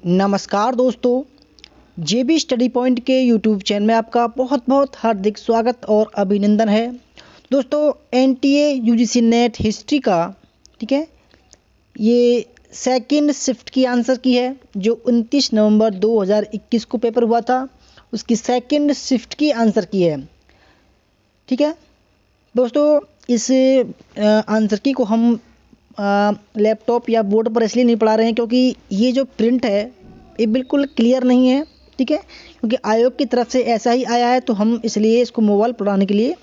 नमस्कार दोस्तों, जेबी study point के यूट्यूब चैनल में आपका बहुत बहुत हार्दिक स्वागत और अभिनंदन है। दोस्तों, एनटीए यूजीसी नेट हिस्ट्री का ठीक है, ये सेकंड शिफ्ट की आंसर की है जो 29 नवंबर 2021 को पेपर हुआ था, उसकी सेकंड शिफ्ट की आंसर की है। ठीक है दोस्तों, इस आंसर की को हम लैपटॉप या बोर्ड पर इसलिए नहीं पढ़ा रहे हैं क्योंकि ये जो प्रिंट है ये बिल्कुल क्लियर नहीं है। ठीक है, क्योंकि आयोग की तरफ से ऐसा ही आया है, तो हम इसलिए इसको मोबाइल पढ़ाने के लिए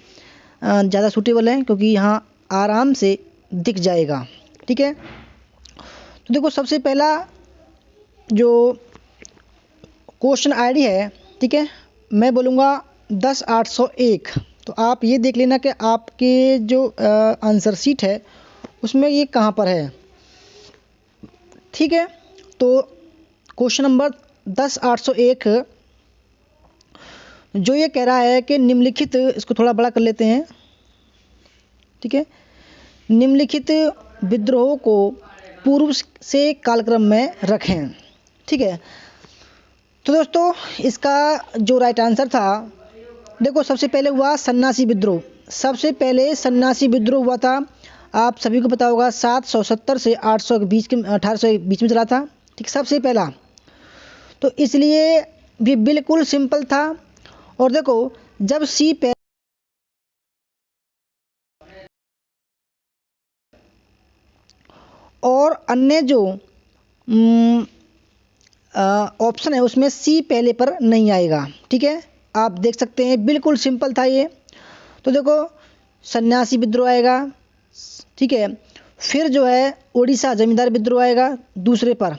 ज़्यादा सूटेबल है क्योंकि यहाँ आराम से दिख जाएगा। ठीक है, तो देखो सबसे पहला जो क्वेश्चन आईडी है, ठीक है, मैं बोलूँगा 10,801। तो आप ये देख लेना कि आपके जो आंसर शीट है उसमें ये कहाँ पर है। ठीक है, तो क्वेश्चन नंबर 10,801 जो ये कह रहा है कि निम्नलिखित, इसको थोड़ा बड़ा कर लेते हैं। ठीक है, निम्नलिखित विद्रोह को पूर्व से कालक्रम में रखें। ठीक है, तो दोस्तों इसका जो राइट आंसर था, देखो सबसे पहले हुआ सन्नासी विद्रोह। सबसे पहले सन्नासी विद्रोह हुआ था, आप सभी को पता होगा 770 से 800 के बीच के 1800 के बीच में चला था। ठीक, सबसे पहला, तो इसलिए भी बिल्कुल सिंपल था। और देखो जब सी पे और अन्य जो ऑप्शन है उसमें सी पहले पर नहीं आएगा। ठीक है, आप देख सकते हैं बिल्कुल सिंपल था ये। तो देखो सन्यासी विद्रोह आएगा, ठीक है, फिर जो है उड़ीसा जमींदार विद्रोह आएगा दूसरे पर,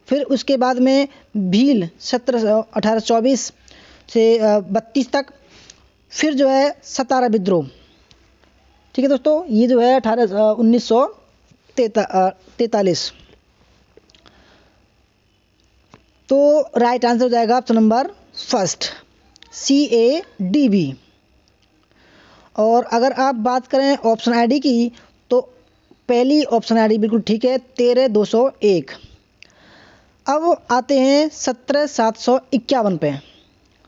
फिर उसके बाद में भील 1824 से 32 तक, फिर जो है सतारा विद्रोह। ठीक है दोस्तों, ये जो है 1943। तो राइट आंसर हो जाएगा ऑप्शन नंबर फर्स्ट, CADB। और अगर आप बात करें ऑप्शन आईडी की, तो पहली ऑप्शन आईडी बिल्कुल ठीक है, 13,201। अब आते हैं 17,751 पे।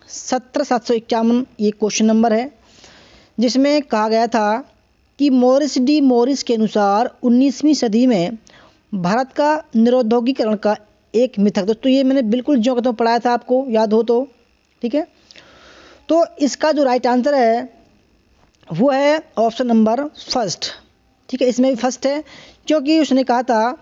17,751 ये क्वेश्चन नंबर है जिसमें कहा गया था कि मॉरिस के अनुसार 19वीं सदी में भारत का निरुद्योगीकरण का एक मिथक। दोस्तों ये मैंने बिल्कुल जो कहता हूँ पढ़ाया था, आपको याद हो तो। ठीक है, तो इसका जो राइट आंसर है वो है ऑप्शन नंबर फर्स्ट। ठीक है, इसमें भी फर्स्ट है क्योंकि उसने कहा था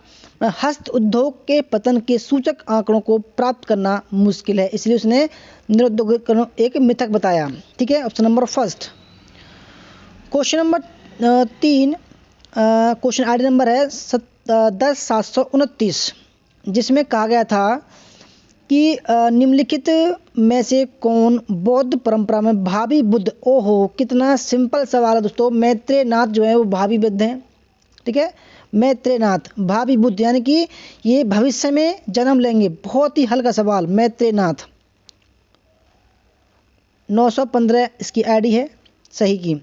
हस्त उद्योग के पतन के सूचक आंकड़ों को प्राप्त करना मुश्किल है, इसलिए उसने निरुद्योगीकरण एक मिथक बताया। ठीक है, option number first. Question number 3, question ID number है 10,729, जिसमें कहा गया था कि निम्नलिखित में से कौन बौद्ध परंपरा में भावी बुद्ध। ओहो, कितना सिंपल सवाल है दोस्तों। मैत्रेयनाथ जो है वो भावी बुद्ध हैं। ठीक है, मैत्रेयनाथ भावी बुद्ध यानी कि ये भविष्य में जन्म लेंगे। बहुत ही हल्का सवाल, मैत्रेयनाथ। 915 इसकी आईडी है सही की।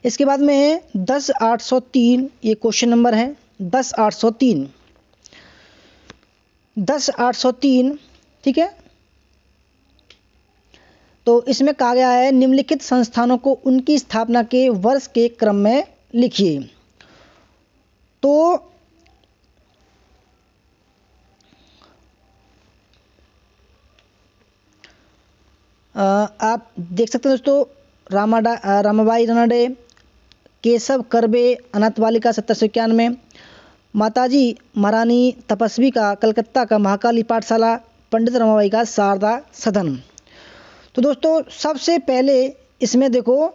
इसके बाद में है 10,803, ये क्वेश्चन नंबर है 10,803। 10,803, ठीक है, तो इसमें कहा गया है निम्नलिखित संस्थानों को उनकी स्थापना के वर्ष के क्रम में लिखिए। तो आप देख सकते हैं दोस्तों, रामाबाई रानडे, केशव कर्वे अनाथ बालिका 1791, माताजी महारानी तपस्वी का कलकत्ता का महाकाली पाठशाला, पंडित रमाबाई का शारदा सदन। तो दोस्तों सबसे पहले इसमें देखो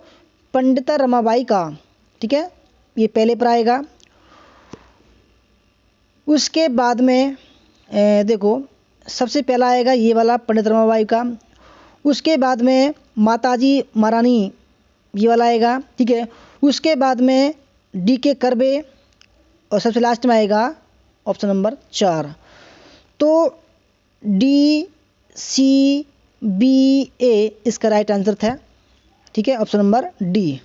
पंडित रमाबाई का, ठीक है, ये पहले पर आएगा। उसके बाद में देखो सबसे पहला आएगा ये वाला पंडित रमाबाई का। उसके बाद में माताजी महारानी ये वाला आएगा। ठीक है, उसके बाद में DK कर्वे और सबसे लास्ट में आएगा ऑप्शन नंबर 4। तो DCBA इसका राइट आंसर था। ठीक है, ऑप्शन नंबर D।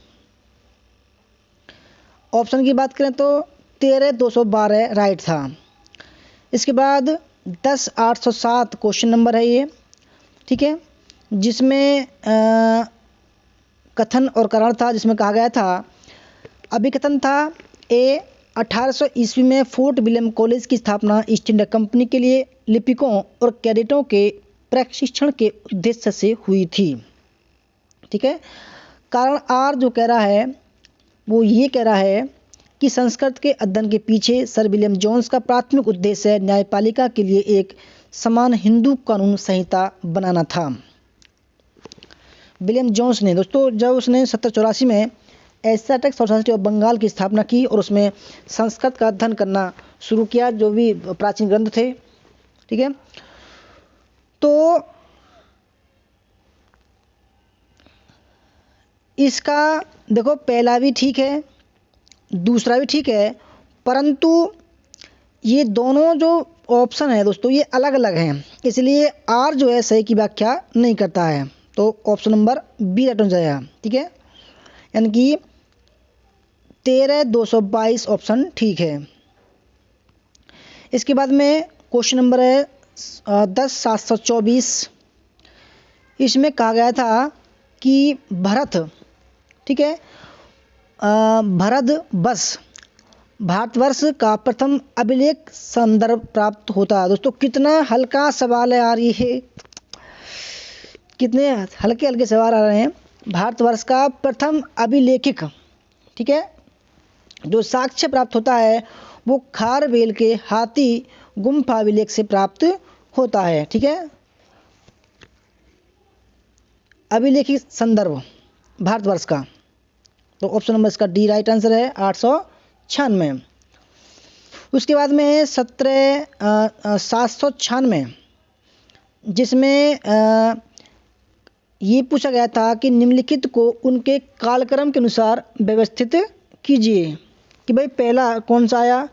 ऑप्शन की बात करें तो 13,212 राइट था। इसके बाद 10,807 क्वेश्चन नंबर है ये, ठीक है, जिसमें कथन और कारण था, जिसमें कहा गया था, अभिकथन था ए 1800 ईस्वी में फोर्ट विलियम कॉलेज की स्थापना ईस्ट इंडिया कंपनी के लिए लिपिकों और कैडेटों के प्रशिक्षण के उद्देश्य से हुई थी, ठीक है। कारण आर जो कह रहा है वो ये कह रहा है कि संस्कृत के अध्ययन के पीछे सर विलियम जोन्स का प्राथमिक उद्देश्य न्यायपालिका के लिए एक समान हिंदू कानून संहिता बनाना था। विलियम जोन्स ने दोस्तों जब उसने 1784 में एशियाटिक सोसाइटी ऑफ बंगाल की स्थापना की और उसमें संस्कृत का अध्ययन करना शुरू किया, जो भी प्राचीन ग्रंथ थे, ठीक है। तो इसका देखो पहला भी ठीक है, दूसरा भी ठीक है, परंतु ये दोनों जो ऑप्शन है दोस्तों ये अलग अलग हैं, इसलिए आर जो है सही की व्याख्या नहीं करता है। तो ऑप्शन नंबर बी राइट हो जाएगा, ठीक है, यानी कि 13,222 ऑप्शन ठीक है। इसके बाद में क्वेश्चन नंबर है 10,724। इसमें कहा गया था कि भरत, ठीक है, भरत बस भारतवर्ष का प्रथम अभिलेख संदर्भ प्राप्त होता है। दोस्तों कितना हल्का सवाल है यार, ये कितने हल्के हल्के सवाल आ रहे हैं। भारतवर्ष का प्रथम अभिलेखिक, ठीक है, जो साक्ष्य प्राप्त होता है वो खारवेल के हाथी गुम्फा अभिलेख से प्राप्त होता है, ठीक है। अभिलेखित संदर्भ भारतवर्ष का, तो ऑप्शन नंबर इसका डी राइट आंसर है 896। उसके बाद में है 796, जिसमें ये पूछा गया था कि निम्नलिखित को उनके कालक्रम के अनुसार व्यवस्थित कीजिए, कि भाई पहला कौन सा आया।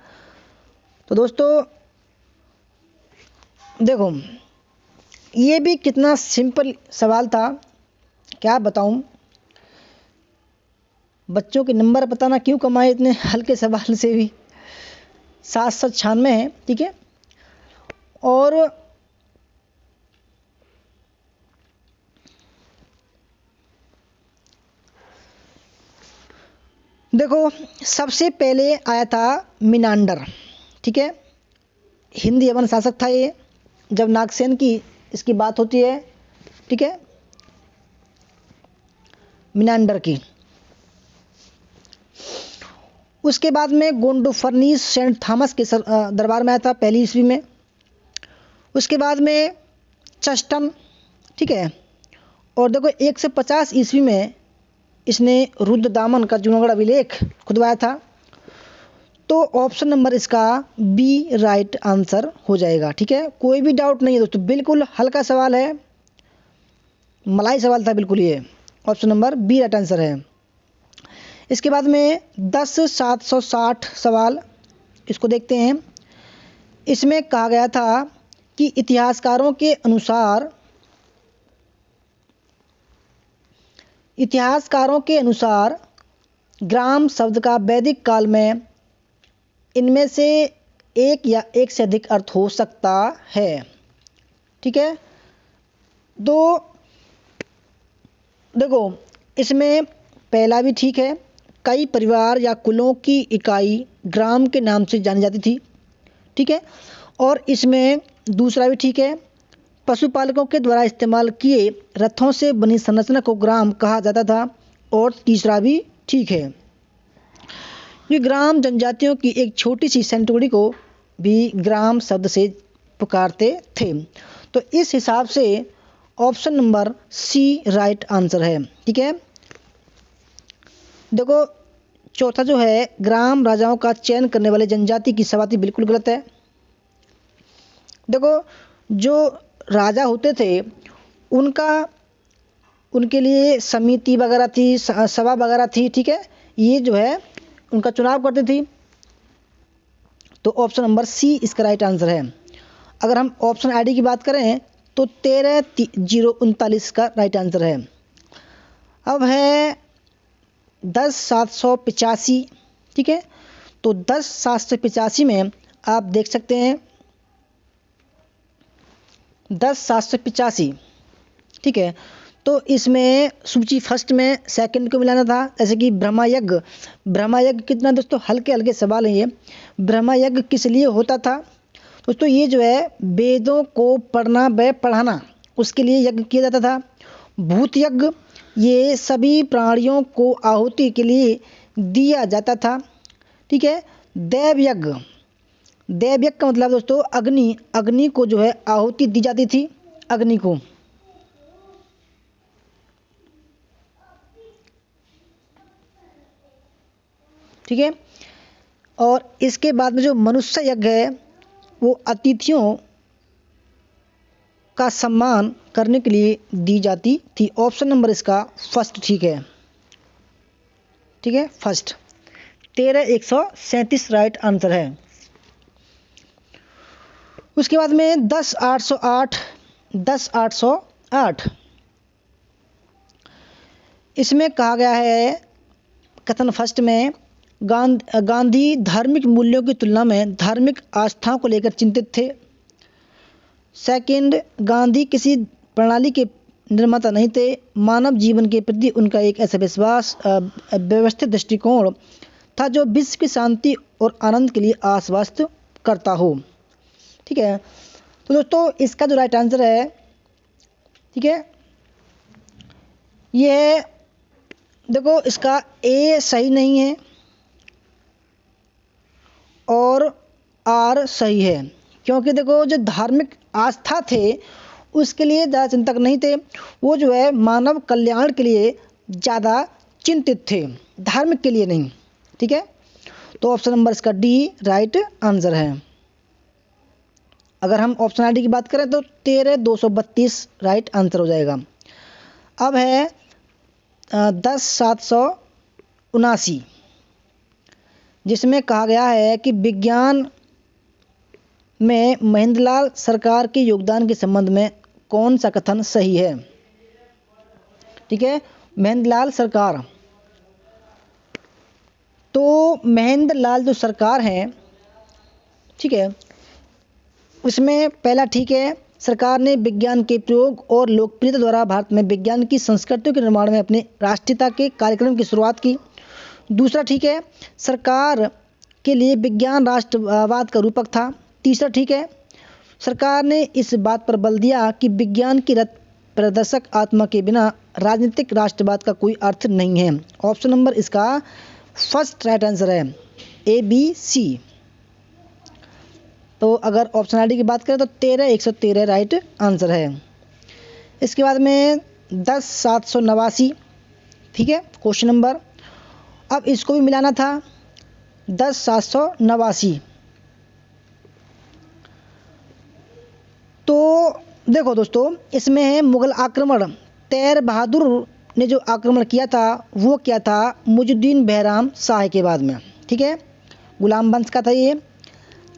तो दोस्तों देखो ये भी कितना सिंपल सवाल था, क्या बताऊं, बच्चों के नंबर पता ना क्यों कमाए इतने हल्के सवाल से भी। 796 है, ठीक है। और देखो सबसे पहले आया था मिनांडर, ठीक है, हिंदी यवन शासक था ये, जब नागसेन की इसकी बात होती है, ठीक है, मिनांडर की। उसके बाद में गोंडोफर्नीस सेंट थॉमस के दरबार में आया था 1 ईस्वी में। उसके बाद में चस्टन, ठीक है, और देखो 150 ईस्वी में इसने रुद्रदामन का जूनागढ़ अभिलेख खुदवाया था। तो ऑप्शन नंबर इसका बी राइट आंसर हो जाएगा, ठीक है, कोई भी डाउट नहीं है दोस्तों, बिल्कुल हल्का सवाल है, मलाई सवाल था बिल्कुल ये। Option number B right answer है। इसके बाद में 10,760 सवाल, इसको देखते हैं। इसमें कहा गया था कि इतिहासकारों के अनुसार ग्राम शब्द का वैदिक काल में इनमें से एक या एक से अधिक अर्थ हो सकता है, ठीक है। तो देखो इसमें पहला भी ठीक है, कई परिवार या कुलों की इकाई ग्राम के नाम से जानी जाती थी, ठीक है। और इसमें दूसरा भी ठीक है, पशुपालकों के द्वारा इस्तेमाल किए रथों से बनी संरचना को ग्राम कहा जाता था। और तीसरा भी ठीक है, ये ग्राम जनजातियों की एक छोटी सी सेंटुरी को भी ग्राम शब्द से पुकारते थे। तो इस हिसाब से option number C right answer है, ठीक है। देखो चौथा जो है ग्राम राजाओं का चयन करने वाले जनजाति की सवाती बिल्कुल गलत है। देखो जो राजा होते थे उनके लिए समिति वगैरह थी, सभा वगैरह थी, ठीक है, ये जो है उनका चुनाव करती थी। तो ऑप्शन नंबर सी इसका राइट आंसर है। अगर हम ऑप्शन आईडी की बात करें तो 13,039 का राइट आंसर है। अब है 10,785, ठीक है। तो 10,785 में आप देख सकते हैं 10,785। ठीक है, तो इसमें सूची फर्स्ट में सेकंड को मिलाना था। जैसे कि ब्रह्मयज्ञ, ब्रह्मयज्ञ कितना दोस्तों, हल्के हल्के सवाल हैं ये। ब्रह्मयज्ञ किस लिए होता था दोस्तों? ये जो है वेदों को पढ़ना व पढ़ाना, उसके लिए यज्ञ किया जाता था। भूत यज्ञ, ये सभी प्राणियों को आहुति के लिए दिया जाता था। ठीक है, देव यज्ञ, देव यज्ञ का मतलब दोस्तों अग्नि, अग्नि को जो है आहुति दी जाती थी, अग्नि को। ठीक है, और इसके बाद में जो मनुष्य यज्ञ है वो अतिथियों का सम्मान करने के लिए दी जाती थी। ऑप्शन नंबर इसका फर्स्ट ठीक है। ठीक है, फर्स्ट 13,137 राइट आंसर है। उसके बाद में 10,808, 10,808 इसमें कहा गया है कथन फर्स्ट में, गांधी धार्मिक मूल्यों की तुलना में धार्मिक आस्थाओं को लेकर चिंतित थे। सेकंड, गांधी किसी प्रणाली के निर्माता नहीं थे, मानव जीवन के प्रति उनका एक ऐसा विश्वास व्यवस्थित दृष्टिकोण था जो विश्व की शांति और आनंद के लिए आश्वस्त करता हो। ठीक है, तो दोस्तों इसका जो राइट आंसर है, ठीक है, ये देखो इसका ए सही नहीं है और आर सही है, क्योंकि देखो जो धार्मिक आस्था थे उसके लिए ज़्यादा चिंतक नहीं थे, वो जो है मानव कल्याण के लिए ज़्यादा चिंतित थे, धार्मिक के लिए नहीं। ठीक है, तो ऑप्शन नंबर इसका डी राइट आंसर है। अगर हम ऑप्शन डी की बात करें तो 13,232 राइट आंसर हो जाएगा। अब है 10,779 जिसमें कहा गया है कि विज्ञान में महेंद्रलाल सरकार के योगदान के संबंध में कौन सा कथन सही है? ठीक है, महेंद्रलाल सरकार, तो महेंद्रलाल जो सरकार हैं, ठीक है, उसमें पहला ठीक है, सरकार ने विज्ञान के प्रयोग और लोकप्रियता द्वारा भारत में विज्ञान की संस्कृतियों के निर्माण में अपने राष्ट्रीयता के कार्यक्रम की शुरुआत की। दूसरा ठीक है, सरकार के लिए विज्ञान राष्ट्रवाद का रूपक था। तीसरा ठीक है, सरकार ने इस बात पर बल दिया कि विज्ञान की रथ प्रदर्शक आत्मा के बिना राजनीतिक राष्ट्रवाद का कोई अर्थ नहीं है। ऑप्शन नंबर इसका फर्स्ट राइट आंसर है, ए बी सी। तो अगर ऑप्शन डी की बात करें तो 13,113 राइट आंसर है। इसके बाद में 10,789, ठीक है, क्वेश्चन नंबर, अब इसको भी मिलाना था 10,789। तो देखो दोस्तों इसमें है मुगल आक्रमण, तैर बहादुर ने जो आक्रमण किया था वो क्या था? मुजुद्दीन बहराम शाह के बाद में। ठीक है, गुलाम वंश का था ये।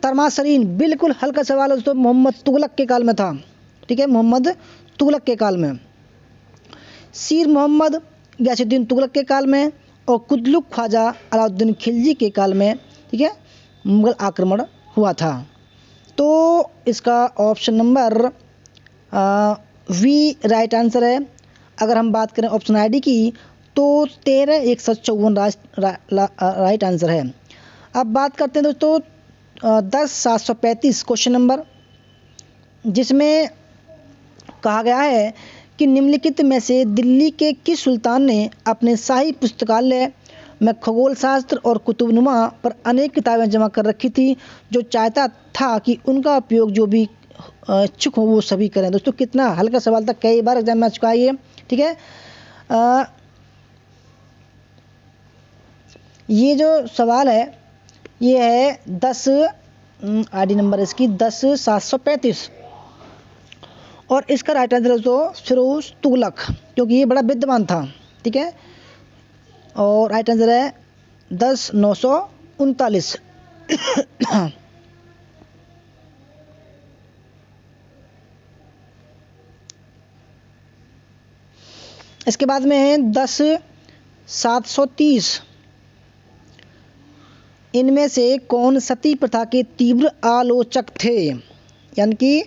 तरमासरीन बिल्कुल हल्का सवाल है दोस्तों, मोहम्मद तुगलक के काल में था। ठीक है, मोहम्मद तुगलक के काल में। सीर मोहम्मद गयासुद्दीन तुगलक के काल में और कुतलुक ख्वाजा अलाउद्दीन खिलजी के काल में, ठीक है, मुगल आक्रमण हुआ था। तो इसका option number V right answer है। अगर हम बात करें ऑप्शन आई डी की तो 13,154 राइट आंसर है। अब बात करते हैं दोस्तों 10,735 क्वेश्चन नंबर, जिसमें कहा गया है कि निम्नलिखित में से दिल्ली के किस सुल्तान ने अपने शाही पुस्तकालय में खगोल शास्त्र और कुतुबनुमा पर अनेक किताबें जमा कर रखी थी, जो चाहता था कि उनका उपयोग जो भी इच्छुक हो वो सभी करें। दोस्तों कितना हल्का सवाल था, कई बार एग्जाम में आ चुका है ये। ठीक है, ये जो सवाल है ये है 10 आईडी नंबर इसकी 10,735 और इसका राइट आंसर तो फिरोज तुगलक, क्योंकि ये बड़ा विद्वान था। ठीक है, और राइट आंसर है 10,939। इसके बाद में है 10,730, इनमें से कौन सती प्रथा के तीव्र आलोचक थे? यानी कि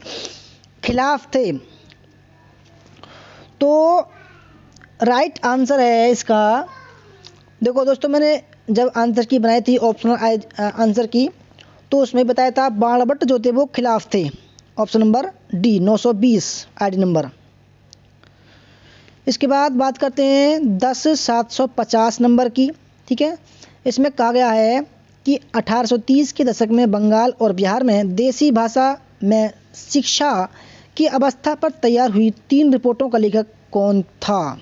खिलाफ थे। तो राइट आंसर है इसका, देखो दोस्तों, मैंने जब आंसर की बनाई थी ऑप्शनल आंसर की, तो उसमें बताया था बाणभट्ट जो थे वो खिलाफ थे। Option number D 920 ID number. इसके बाद बात करते हैं 10,750 नंबर की। ठीक है, इसमें कहा गया है कि 1830 के दशक में बंगाल और बिहार में देसी भाषा में शिक्षा की अवस्था पर तैयार हुई 3 रिपोर्टों का लेखक कौन था।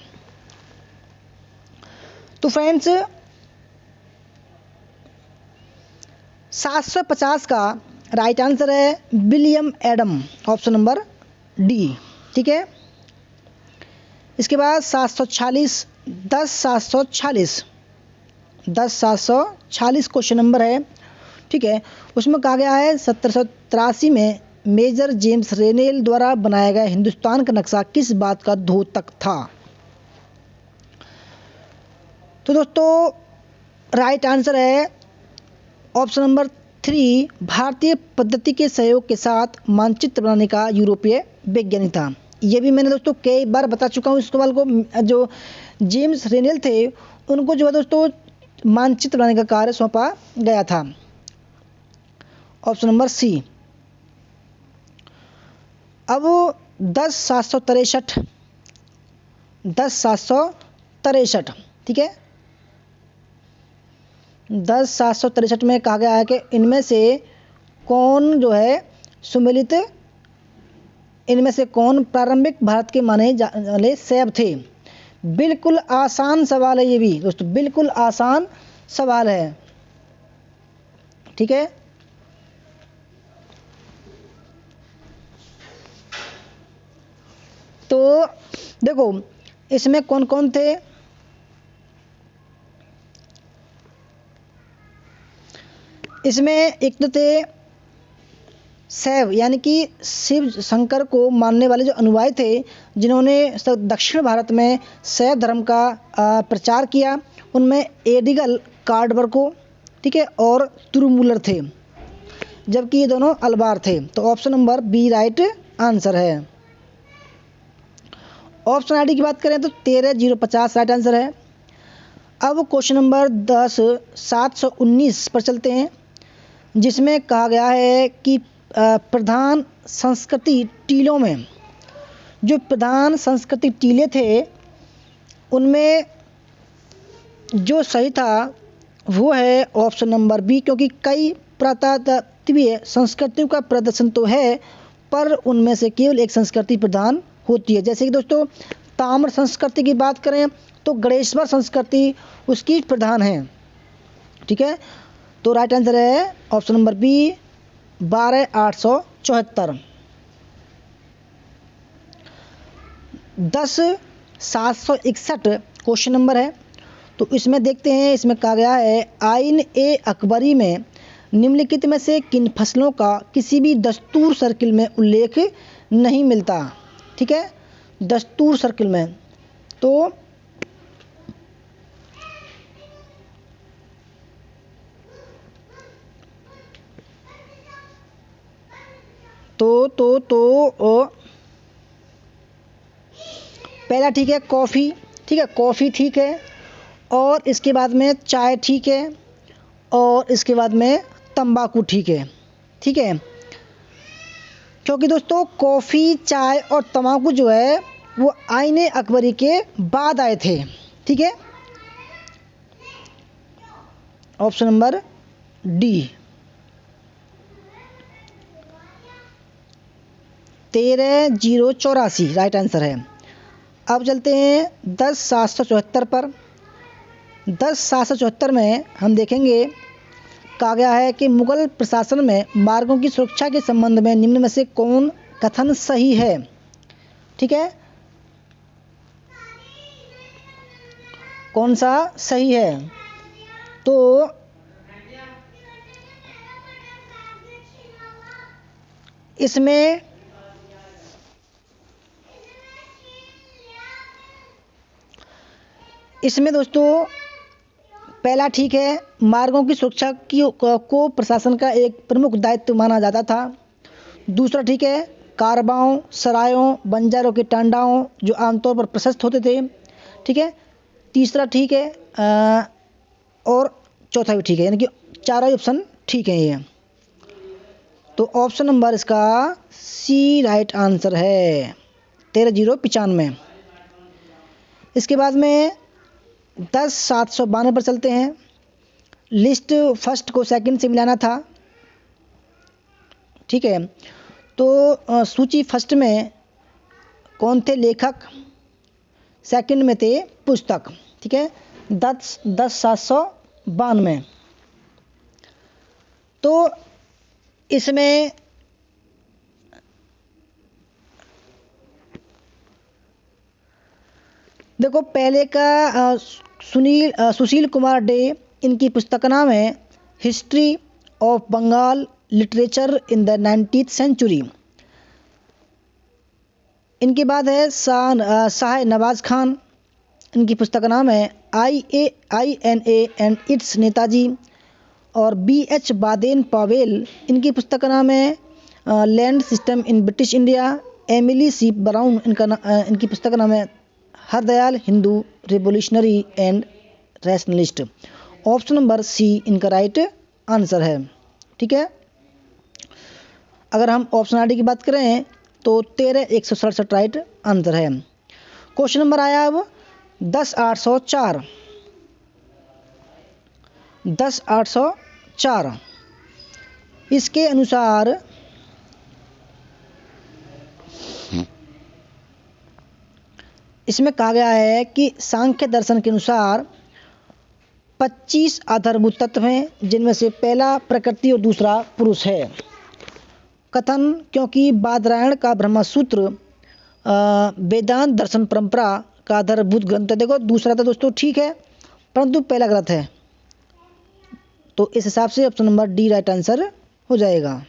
तो फ्रेंड्स 750 का राइट आंसर है William Adam, option number D. ठीक है, इसके बाद 746 10,746 क्वेश्चन नंबर है। ठीक है, उसमें कहा गया है 1783 में मेजर जेम्स रेनेल द्वारा बनाया गया हिंदुस्तान का नक्शा किस बात का द्योतक था। तो दोस्तों राइट आंसर है ऑप्शन नंबर 3, भारतीय पद्धति के सहयोग के साथ मानचित्र बनाने का यूरोपीय वैज्ञानिक था। ये भी मैंने दोस्तों कई बार बता चुका हूँ इस सवाल को। जो जेम्स रेनेल थे उनको जो है दोस्तों मानचित्र बनाने का कार्य सौंपा गया था। Option number C. अब 10,763 ठीक है, 10,763 में कहा गया है कि इनमें से कौन जो है सुमेलित, इनमें से कौन प्रारंभिक भारत के माने जाने वाले शैव थे। बिल्कुल आसान सवाल है ये भी दोस्तों, बिल्कुल आसान सवाल है। ठीक है, तो देखो इसमें कौन कौन थे। इसमें एक तो थे शैव, यानी कि शिव शंकर को मानने वाले जो अनुयायी थे, जिन्होंने दक्षिण भारत में शैव धर्म का प्रचार किया। उनमें एडिगल कार्डबर्को, ठीक है, और तुरुमूलर थे, जबकि ये दोनों अलबार थे। तो option number B right answer है। ऑप्शन आईडी की बात करें तो 13,050 राइट आंसर है। अब क्वेश्चन नंबर 10,719 पर चलते हैं, जिसमें कहा गया है कि प्रधान संस्कृति टीलों में, जो प्रधान संस्कृति टीले थे उनमें जो सही था वो है ऑप्शन नंबर बी, क्योंकि कई पुरातत्वीय संस्कृतियों का प्रदर्शन तो है, पर उनमें से केवल एक संस्कृति प्रधान होती है। जैसे कि दोस्तों ताम्र संस्कृति की बात करें तो गणेश्वर संस्कृति उसकी प्रधान है। ठीक है, तो राइट आंसर है option number B 12,874। 10,761 question number है, तो इसमें देखते हैं। इसमें कहा गया है आइन ए अकबरी में निम्नलिखित में से किन फसलों का किसी भी दस्तूर सर्किल में उल्लेख नहीं मिलता। ठीक है, दस्तूर सर्किल में तो पहला ठीक है कॉफ़ी, ठीक है, कॉफ़ी ठीक है, और इसके बाद में चाय ठीक है, और इसके बाद में तंबाकू ठीक है। ठीक है, क्योंकि दोस्तों कॉफ़ी, चाय और तंबाकू जो है वो आईने अकबरी के बाद आए थे। ठीक है, option number D 13,084 right answer है। अब चलते हैं 10,774 पर। 10,774 में हम देखेंगे, कहा गया है कि मुगल प्रशासन में मार्गों की सुरक्षा के संबंध में निम्न में से कौन कथन सही है। ठीक है, कौन सा सही है। तो इसमें दोस्तों पहला ठीक है, मार्गों की सुरक्षा को प्रशासन का एक प्रमुख दायित्व माना जाता था। दूसरा ठीक है, कारवाओं, सरायों, बंजारों के टांडाओं जो आमतौर पर प्रशस्त होते थे। ठीक है, तीसरा ठीक है और चौथा भी ठीक है, यानी कि चारों ही ऑप्शन ठीक है ये। तो ऑप्शन नंबर इसका सी राइट आंसर है, 13,095। इसके बाद में 10,792 पर चलते हैं। लिस्ट फर्स्ट को सेकंड से मिलाना था। ठीक है, तो सूची फर्स्ट में कौन थे लेखक, सेकंड में थे पुस्तक। ठीक है, 10,792। तो इसमें देखो पहले का सुशील कुमार डे, इनकी पुस्तक का नाम है history of Bengal literature in the 19th century. इनके बाद है शाह नवाज खान, इनकी पुस्तक का नाम है INA एंड इट्स नेताजी। और BH बादेन पावेल, इनकी पुस्तक का नाम है land system in British India. Emily C Brown, इनकी पुस्तक का नाम है Hardayal Hindu revolutionary and rationalist. Option number C इनका राइट आंसर है। ठीक है, अगर हम ऑप्शनलिटी की बात करें तो 13,167 राइट आंसर है। क्वेश्चन नंबर आया अब 10,804। 10,804 इसके अनुसार इसमें कहा गया है कि सांख्य दर्शन के अनुसार 25 आधारभूत तत्व हैं, जिनमें से पहला प्रकृति और दूसरा पुरुष है। कथन, क्योंकि बादरायण का ब्रह्मसूत्र वेदांत दर्शन परंपरा का आधारभूत ग्रंथ है। देखो दूसरा तो दोस्तों ठीक है, परंतु पहला गलत है, तो इस हिसाब से option number D right answer हो जाएगा।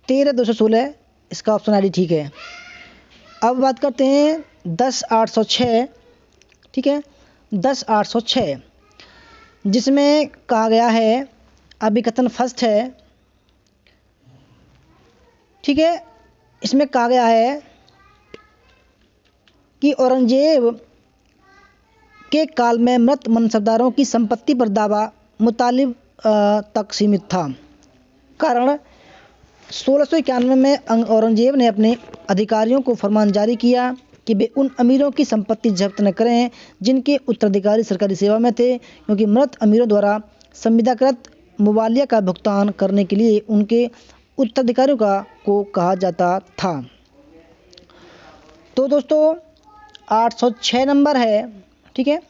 13,216 इसका ऑप्शन आई डी ठीक है। अब बात करते हैं 10,806। ठीक है, 10,806 जिसमें कहा गया है, अभिकथन फर्स्ट है। ठीक है, इसमें कहा गया है कि औरंगजेब के काल में मृत मनसबदारों की संपत्ति पर दावा मुतालिब तक सीमित था। कारण 1691 में औरंगजेब ने अपने अधिकारियों को फरमान जारी किया कि वे उन अमीरों की संपत्ति जब्त न करें जिनके उत्तराधिकारी सरकारी सेवा में थे, क्योंकि मृत अमीरों द्वारा संविदाकृत मुबालिया का भुगतान करने के लिए उनके उत्तराधिकारियों को कहा जाता था। तो दोस्तों 806 नंबर है। ठीक है,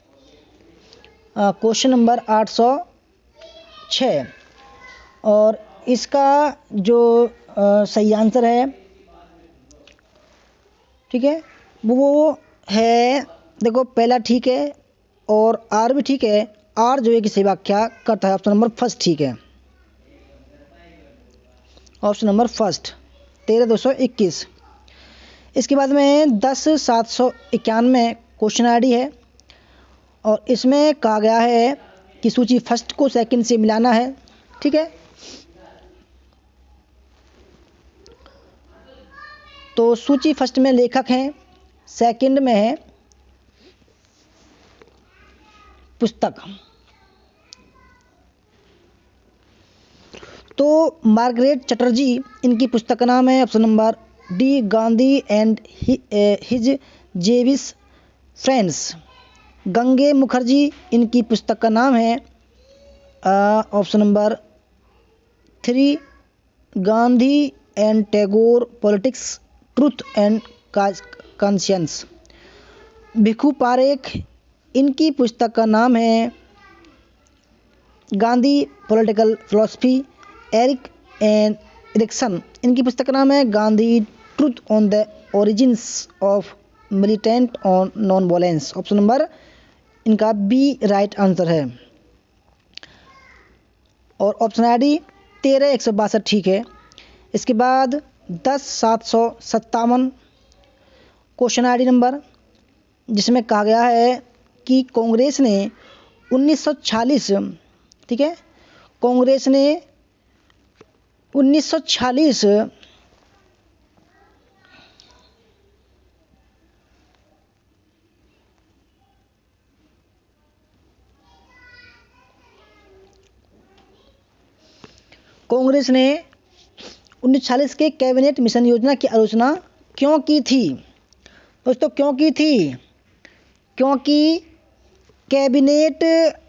क्वेश्चन नंबर 806 और इसका जो सही आंसर है, ठीक है, वो है, देखो पहला ठीक है और आर भी ठीक है। आर जो है कि सही व्याख्या करता है, ऑप्शन नंबर फर्स्ट ठीक है। Option number first 13,221। इसके बाद में 10,791 क्वेश्चन आईडी है और इसमें कहा गया है कि सूची फर्स्ट को सेकंड से मिलाना है। ठीक है, तो सूची फर्स्ट में लेखक हैं, सेकंड में है पुस्तक। तो मार्गरेट चटर्जी, इनकी पुस्तक का नाम है option number D Gandhi and his Jewish friends. गंगे मुखर्जी, इनकी पुस्तक का नाम है option number 3 Gandhi and Tagore politics truth and conscience. Bhikhu Parekh, इनकी पुस्तक का नाम है Gandhi political philosophy. Erik and Erikson, इनकी पुस्तक का नाम है Gandhi truth on the origins of militant on non violence. Option number इनका बी राइट आंसर है। और ऑप्शन आई 13,162 ठीक है। इसके बाद 10,757 क्वेश्चन आई नंबर, जिसमें कहा गया है कि कांग्रेस ने 1946, ठीक है, कांग्रेस ने 1946 कांग्रेस ने 1940 के कैबिनेट मिशन योजना की आलोचना क्यों की थी? दोस्तों क्यों की थी? क्योंकि कैबिनेट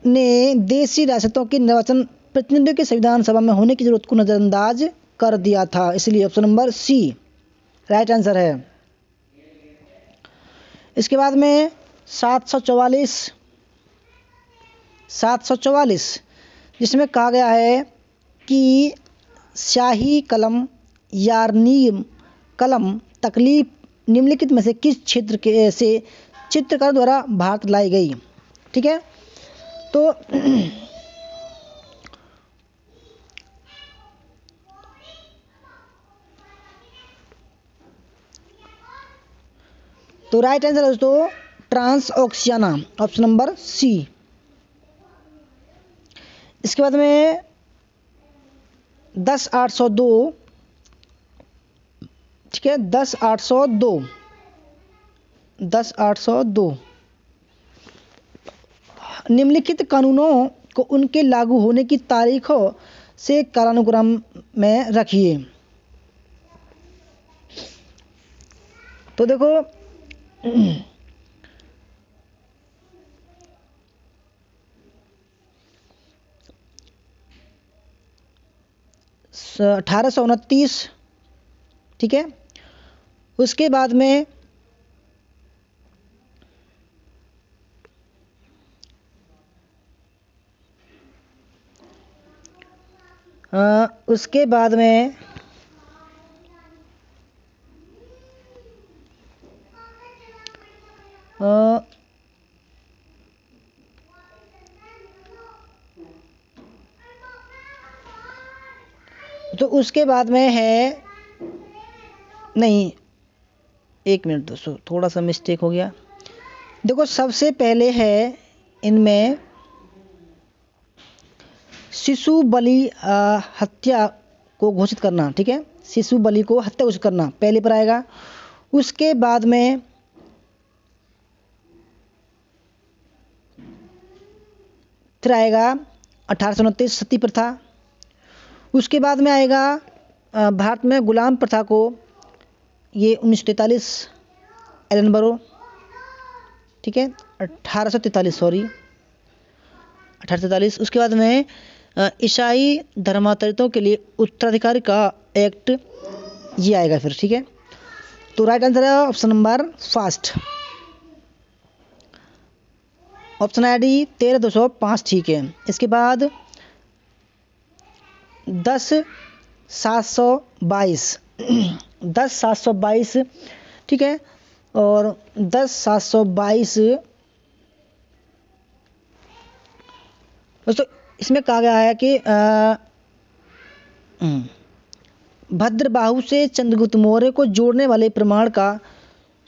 ने देशी रियासतों के निर्वाचन प्रतिनिधियों की संविधान सभा में होने की जरूरत को नजरअंदाज कर दिया था, इसलिए option number C right answer है। इसके बाद में 744 जिसमें कहा गया है कि शाही कलम या नीम कलम तकलीफ निम्नलिखित में से किस क्षेत्र के से चित्रकार द्वारा भारत लाई गई? ठीक है, तो राइट आंसर दोस्तों ट्रांस ओक्सियाना, ऑप्शन नंबर सी। इसके बाद में 10802, ठीक है, 10802 निम्नलिखित कानूनों को उनके लागू होने की तारीखों से कालानुक्रम में रखिए। तो देखो 1829, ठीक है, उसके बाद में उसके बाद में तो उसके बाद में है, नहीं एक मिनट दोस्तों थोड़ा सा मिस्टेक हो गया। देखो सबसे पहले है इनमें शिशु बलि हत्या को घोषित करना, ठीक है, शिशु बलि को हत्या घोषित करना पहले पर आएगा। उसके बाद में फिर आएगा 1829 सती प्रथा। उसके बाद में आएगा भारत में गुलाम प्रथा को, ये 1943 एलन बरो, ठीक है, 1843 सॉरी 1843। उसके बाद में ईसाई धर्मांतरितों के लिए उत्तराधिकारी का एक्ट, ये आएगा फिर, ठीक है। तो राइट आंसर है option number first, option I D 13205, ठीक है। इसके बाद 10722 ठीक है, और 10722 दोस्तों इसमें कहा गया है कि भद्रबाहु से चंद्रगुप्त मौर्य को जोड़ने वाले प्रमाण का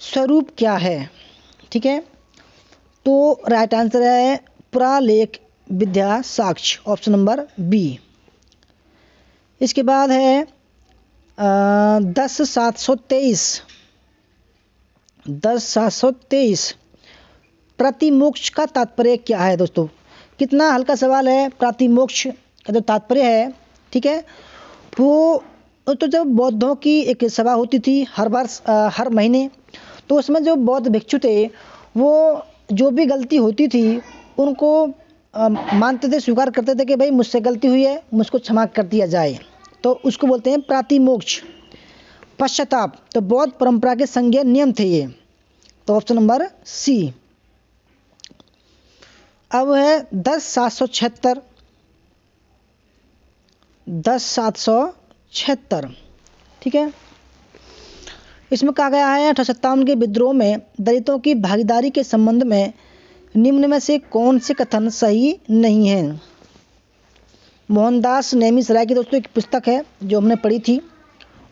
स्वरूप क्या है? ठीक है, तो राइट आंसर है पुरालेख विद्या साक्ष्य, ऑप्शन नंबर बी। इसके बाद है 10723 प्रतिमोक्ष का तात्पर्य क्या है? दोस्तों कितना हल्का सवाल है। प्रतिमोक्ष का जो तात्पर्य है, ठीक है, वो तो जब बौद्धों की एक सभा होती थी हर वर्ष हर महीने, तो उसमें जो बौद्ध भिक्षु थे वो जो भी गलती होती थी उनको मानते थे, स्वीकार करते थे कि भाई मुझसे गलती हुई है, मुझको क्षमा कर दिया जाए, तो उसको बोलते हैं प्रतिमोक्ष। पश्चाताप तो बौद्ध परंपरा के संज्ञेय नियम थे ये, तो ऑप्शन नंबर सी। अब है 10776, ठीक है। इसमें कहा गया है 1857 के विद्रोह में दलितों की भागीदारी के संबंध में निम्न में से कौन से कथन सही नहीं है? मोहनदास नेमिस राय की दोस्तों एक पुस्तक है जो हमने पढ़ी थी,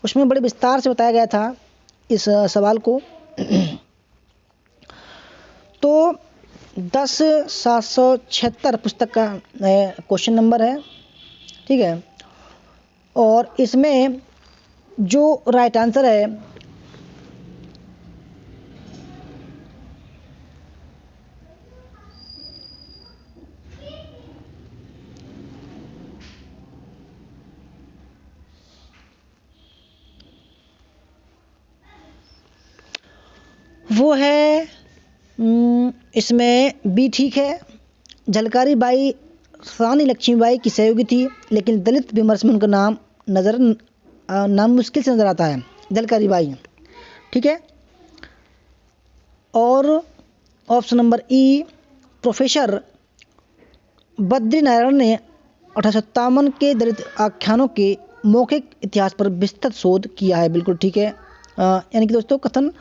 उसमें बड़े विस्तार से बताया गया था इस सवाल को। तो 10776 पुस्तक का क्वेश्चन नंबर है, ठीक है। और इसमें जो राइट आंसर है वो है इसमें बी ठीक है। झलकारी बाई रानी लक्ष्मीबाई की सहयोगी थी, लेकिन दलित विमर्श में उनका नाम मुश्किल से नजर आता है, झलकारी बाई। ठीक है। और ऑप्शन नंबर ई, प्रोफेसर बद्रीनारायण ने 1857 के दलित आख्यानों के मौखिक इतिहास पर विस्तृत शोध किया है। बिल्कुल ठीक है। यानी कि दोस्तों कथन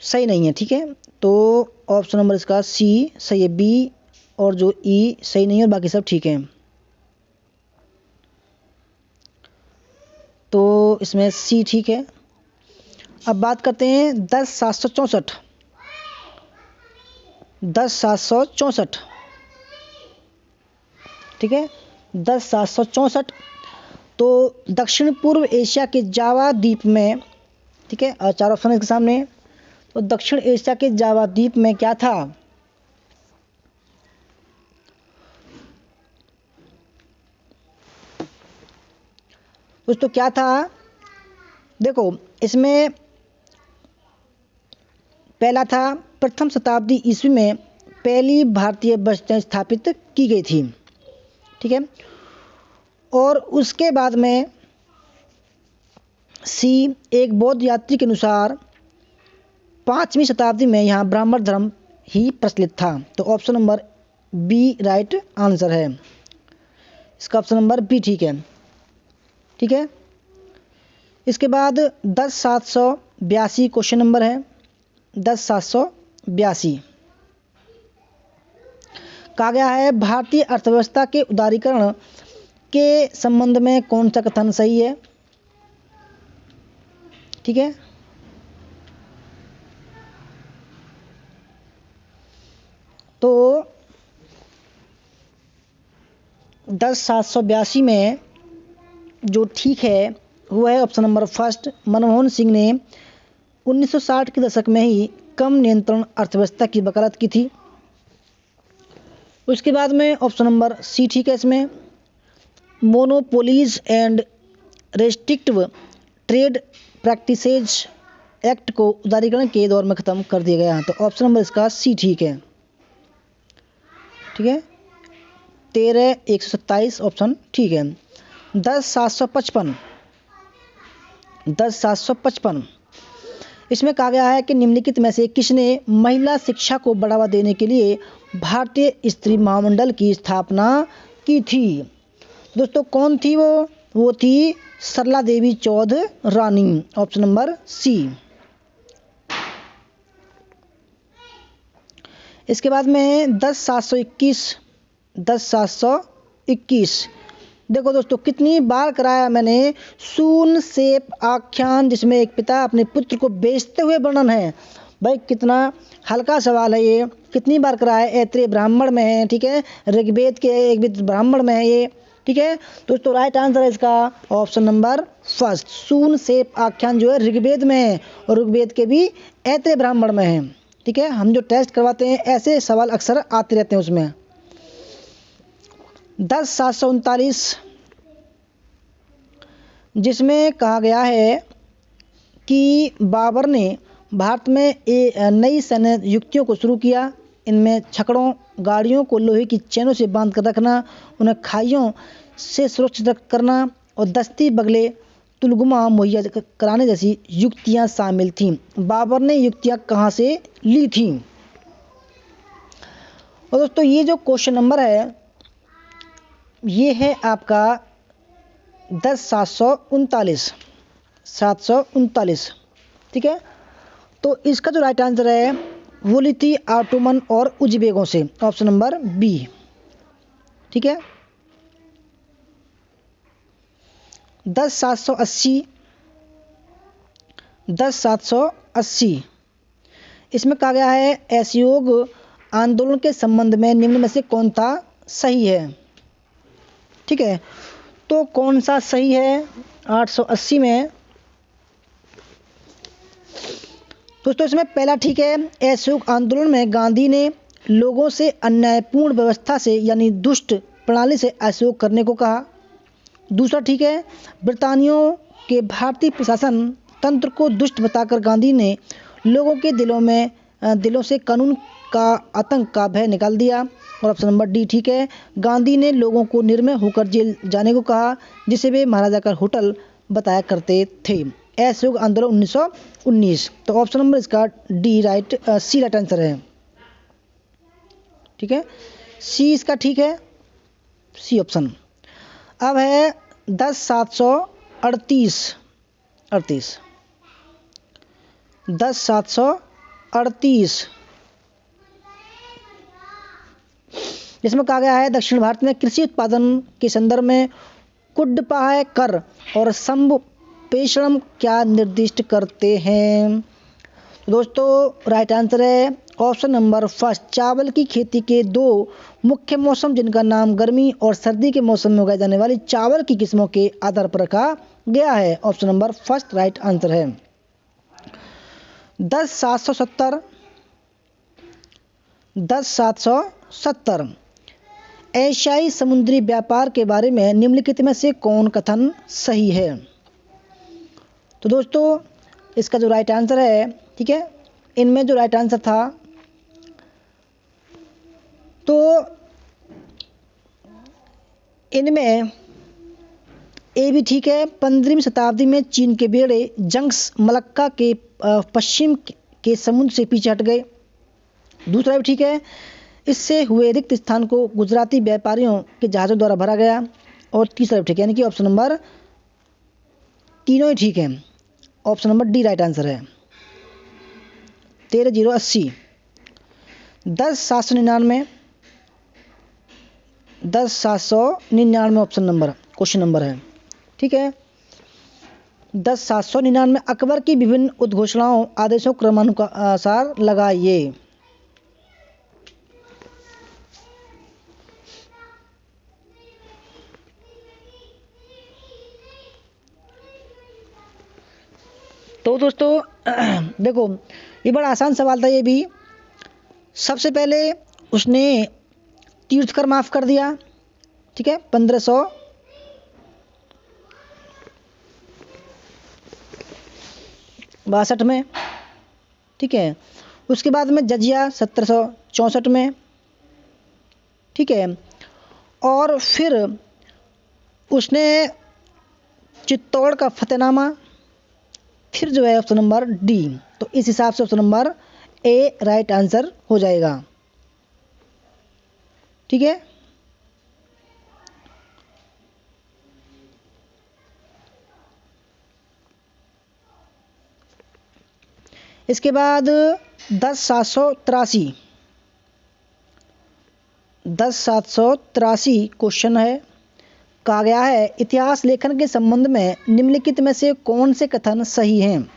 सही नहीं है। ठीक है। तो ऑप्शन नंबर इसका सी सही है, बी और जो ई सही नहीं है और बाकी सब ठीक है। तो इसमें सी ठीक है। अब बात करते हैं 10,764। 10,764। ठीक है। 10,764 तो दक्षिण पूर्व एशिया के जावा द्वीप में, ठीक है, 4 ऑप्शन इसके सामने। तो दक्षिण एशिया के जावा द्वीप में क्या था? दोस्तों क्या था? देखो इसमें पहला था प्रथम शताब्दी ईस्वी में पहली भारतीय बस्तियां स्थापित की गई थी। ठीक है। और उसके बाद में सी, एक बौद्ध यात्री के अनुसार 5वीं शताब्दी में यहाँ ब्राह्मण धर्म ही प्रचलित था। तो option number B right answer है। इसका ऑप्शन नंबर बी ठीक है। ठीक है। इसके बाद 10,782 क्वेश्चन नंबर है। 10,782 कहा गया है भारतीय अर्थव्यवस्था के उदारीकरण के संबंध में कौन सा कथन सही है? ठीक है। तो 10,782 में जो ठीक है वो है option number first. Manmohan Singh ने 1960 के दशक में ही कम नियंत्रण अर्थव्यवस्था की वकालत की थी। उसके बाद में ऑप्शन नंबर सी ठीक है। इसमें monopolies and restrictive trade practices act को उदारीकरण के दौर में ख़त्म कर दिया गया। तो ऑप्शन नंबर इसका सी ठीक है। ठीक है। 13,127 ऑप्शन ठीक है। 10,755 10,755 इसमें कहा गया है कि निम्नलिखित में से किसने महिला शिक्षा को बढ़ावा देने के लिए भारतीय स्त्री महामंडल की स्थापना की थी? दोस्तों कौन थी वो थी सरला देवी चौध रानी। ऑप्शन नंबर सी। इसके बाद में 10,721 देखो दोस्तों कितनी बार कराया मैंने सून सेप आख्यान, जिसमें एक पिता अपने पुत्र को बेचते हुए वर्णन है। भाई कितना हल्का सवाल है ये, कितनी बार कराया है। ऐत्रेय ब्राह्मण में है। ठीक है। ऋग्वेद के एक ब्राह्मण में है ये। ठीक है। दोस्तों राइट आंसर है इसका ऑप्शन नंबर फर्स्ट। सून सेप आख्यान जो है ऋग्वेद में है और ऋग्वेद के भी ऐत्रेय ब्राह्मण में है। ठीक है। हम जो टेस्ट करवाते हैं ऐसे सवाल अक्सर आते रहते हैं उसमें। 10,739 जिसमें कहा गया है कि बाबर ने भारत में नई सैन्य युक्तियों को शुरू किया। इनमें छकड़ों, गाड़ियों को लोहे की चैनों से बांध कर रखना, उन्हें खाइयों से सुरक्षित करना और दस्ती बगले तुलगुमा मुहैया कराने जैसी युक्तियां शामिल थीं। बाबर ने युक्तियां कहाँ से ली थीं? और दोस्तों ये जो क्वेश्चन नंबर है ये है आपका 10,739। ठीक है। तो इसका जो राइट आंसर है वो ली थी ऑटोमन और उज़्बेकों से। Option number B. ठीक है। 10,780 इसमें कहा गया है असहयोग आंदोलन के संबंध में निम्न में से कौन सा सही है। ठीक है, तो कौन सा सही है 880 में। दोस्तों इसमें पहला ठीक है, असहयोग आंदोलन में गांधी ने लोगों से अन्यायपूर्ण व्यवस्था से यानी दुष्ट प्रणाली से असहयोग करने को कहा। दूसरा ठीक है, ब्रितानियों के भारतीय प्रशासन तंत्र को दुष्ट बताकर गांधी ने लोगों के दिलों से कानून का आतंक का भय निकाल दिया। और ऑप्शन नंबर डी ठीक है, गांधी ने लोगों को निर्भय होकर जेल जाने को कहा जिसे वे महाराजा का होटल बताया करते थे। असहयोग आंदोलन 1919। तो ऑप्शन नंबर इसका डी राइट सी राइट आंसर है। ठीक है, सी इसका ठीक है, सी ऑप्शन। अब है 10,738 10,738 जिसमें कहा गया है दक्षिण भारत में कृषि उत्पादन के संदर्भ में कुड्डपाह कर और संप्रेषण क्या निर्दिष्ट करते हैं। तो दोस्तों राइट आंसर है ऑप्शन नंबर फर्स्ट, चावल की खेती के दो मुख्य मौसम जिनका नाम गर्मी और सर्दी के मौसम में उगाई जाने वाली चावल की किस्मों के आधार पर रखा गया है। Option number first right answer है। 10,770 एशियाई समुद्री व्यापार के बारे में निम्नलिखित में से कौन कथन सही है। तो दोस्तों इसका जो राइट आंसर है, ठीक है, इनमें जो राइट आंसर था तो इनमें ए भी ठीक है। 15वीं शताब्दी में चीन के बेड़े जंक्स मलक्का के पश्चिम के समुद्र से पीछे हट गए। दूसरा भी ठीक है, इससे हुए रिक्त स्थान को गुजराती व्यापारियों के जहाज़ों द्वारा भरा गया। और तीसरा भी ठीक है, यानी कि ऑप्शन नंबर तीनों ही ठीक है। Option number D right answer है। 13,080 10,799 10,799 ऑप्शन नंबर क्वेश्चन नंबर है। ठीक है, 10,799 अकबर की विभिन्न उद्घोषणाओं आदेशों क्रमानुसार लगाइए। तो दोस्तों देखो ये बड़ा आसान सवाल था ये भी। सबसे पहले उसने तीर्थकर माफ़ कर दिया, ठीक है, 1562 में। ठीक है, उसके बाद में जजिया 1764 में। ठीक है, और फिर उसने चित्तौड़ का फतेहनामा, फिर जो है ऑप्शन नंबर डी। तो इस हिसाब से ऑप्शन नंबर ए राइट आंसर हो जाएगा। ठीक है, इसके बाद 10,783 क्वेश्चन है। कहा गया है इतिहास लेखन के संबंध में निम्नलिखित में से कौन से कथन सही हैं।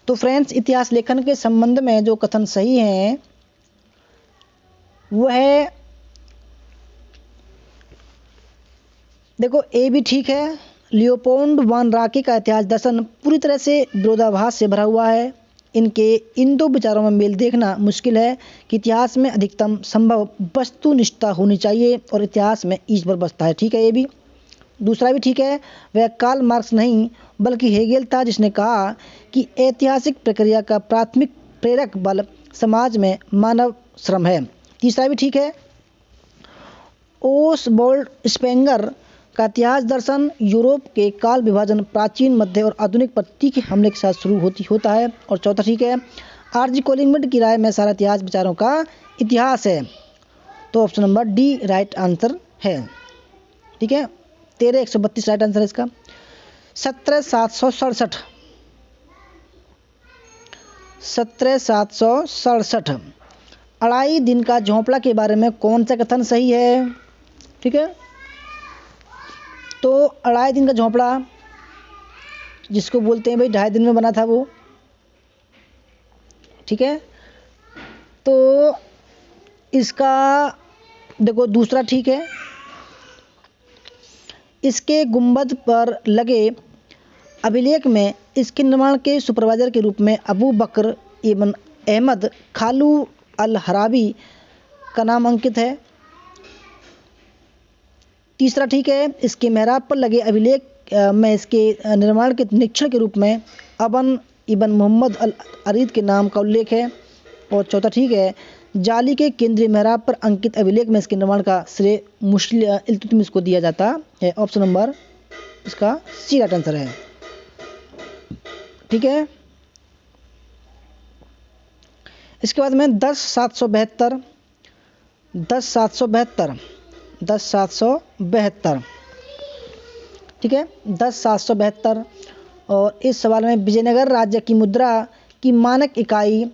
तो फ्रेंड्स इतिहास लेखन के संबंध में जो कथन सही हैं वो है, देखो ए भी ठीक है, लियोपोल्ड वान राके का इतिहास दर्शन पूरी तरह से विरोधाभास से भरा हुआ है। इनके इन दो विचारों में मेल देखना मुश्किल है कि इतिहास में अधिकतम संभव वस्तुनिष्ठता होनी चाहिए और इतिहास में ईश्वर बसता है। ठीक है, ये भी। दूसरा भी ठीक है, वह कार्ल मार्क्स नहीं बल्कि हेगेल था जिसने कहा कि ऐतिहासिक प्रक्रिया का प्राथमिक प्रेरक बल समाज में मानव श्रम है। तीसरा भी ठीक है, ओसवाल्ड स्पेंगर का इतिहास दर्शन यूरोप के काल विभाजन प्राचीन मध्य और आधुनिक प्रगति के हमले के साथ शुरू होता है। और चौथा ठीक है, आरजी कोलिंगवुड की राय में सारा इतिहास विचारों का इतिहास है। तो option number D right answer है। ठीक है, 13,132 राइट आंसर है इसका। 17,767 अढ़ाई दिन का झोंपड़ा के बारे में कौन सा कथन सही है। ठीक है, तो अढ़ाई दिन का झोंपड़ा जिसको बोलते हैं भाई 2.5 दिन में बना था वो। ठीक है, तो इसका देखो दूसरा ठीक है। इसके गुंबद पर लगे अभिलेख में इसके निर्माण के सुपरवाइजर के रूप में अबू बकर इब्न अहमद खालू अल हराबी का नाम अंकित है। तीसरा ठीक है। इसके मेहराब पर लगे अभिलेख में इसके निर्माण के निरीक्षण के रूप में अबन इब्न मोहम्मद अल अरीद के नाम का उल्लेख है। और चौथा ठीक है। जाली के केंद्रीय मेहराब पर अंकित अभिलेख में इसके निर्माण का श्रेय मुस्लिम इल्तुतमिश को दिया जाता है। ऑप्शन नंबर इसका सी राइट आंसर है। ठीक है। इसके बाद में 10,772 ठीक है, 10,772। और इस सवाल में विजयनगर राज्य की मुद्रा की मानक इकाई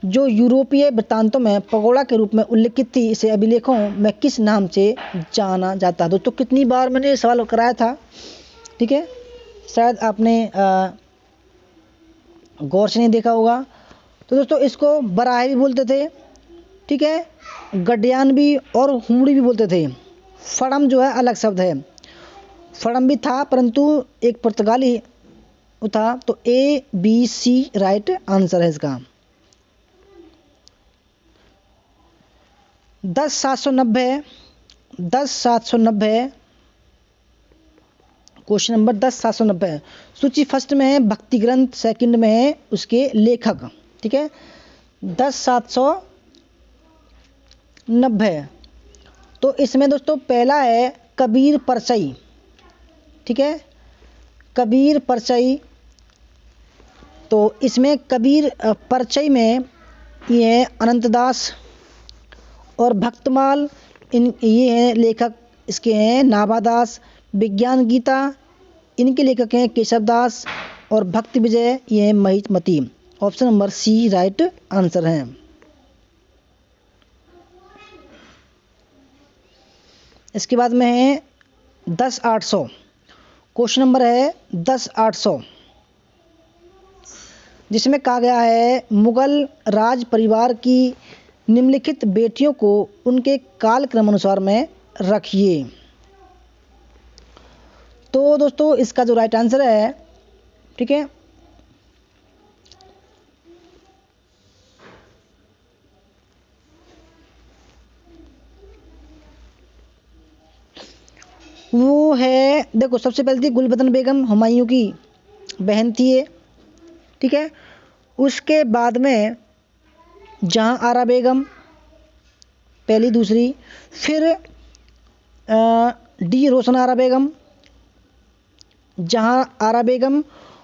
जो यूरोपीय वृत्तांतों में पगोड़ा के रूप में उल्लिखित थी, इसे अभिलेखों में किस नाम से जाना जाता है। दोस्तों कितनी बार मैंने ये सवाल कराया था, ठीक है, शायद आपने गौर से नहीं देखा होगा। तो दोस्तों इसको बराहे भी बोलते थे, ठीक है, गड्यान भी और हुमड़ी भी बोलते थे। फड़म जो है अलग शब्द है, फड़म भी था परंतु एक पुर्तगाली था। तो A B C right answer है इसका। 10,790 क्वेश्चन नंबर 10,790। सूची फर्स्ट में है भक्ति ग्रंथ, सेकंड में है उसके लेखक। ठीक है, 10,790। तो इसमें दोस्तों पहला है कबीर परचई। ठीक है, कबीर परचई। तो इसमें कबीर परचई में ये है अनंतदास और भक्तमाल, ये हैं लेखक इसके हैं नाभादास। विज्ञान गीता इनके लेखक हैं केशवदास और भक्ति विजय ये हैं Mahishmati. Option number C right answer है। इसके बाद में है 10,800। क्वेश्चन नंबर है 10,800, जिसमें कहा गया है मुगल राज परिवार की निम्नलिखित बेटियों को उनके कालक्रम अनुसार में रखिए। तो दोस्तों इसका जो राइट आंसर है, ठीक है, वो है, देखो सबसे पहले थी गुलबदन बेगम, हुमायूं की बहन थी ये। ठीक है, उसके बाद में जहां आरा बेगम पहली दूसरी, फिर डी रोशन आरा बेगम, जहां आरा बेगम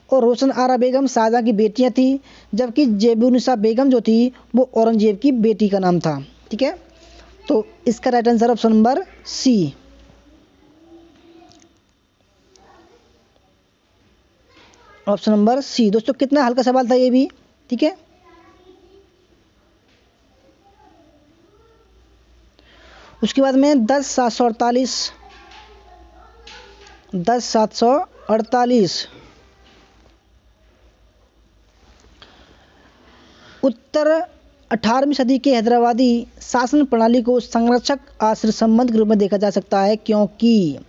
और रोशन आरा बेगम शाहजहां की बेटियां थी, जबकि जेबुनिसा बेगम जो थी वो औरंगजेब की बेटी का नाम था। ठीक है, तो इसका right answer option number C. Option number C. दोस्तों कितना हल्का सवाल था ये भी। ठीक है, उसके बाद में 10,748 उत्तर 18वीं सदी के हैदराबादी शासन प्रणाली को संरक्षक आश्रित संबंध के रूप में देखा जा सकता है, क्योंकि,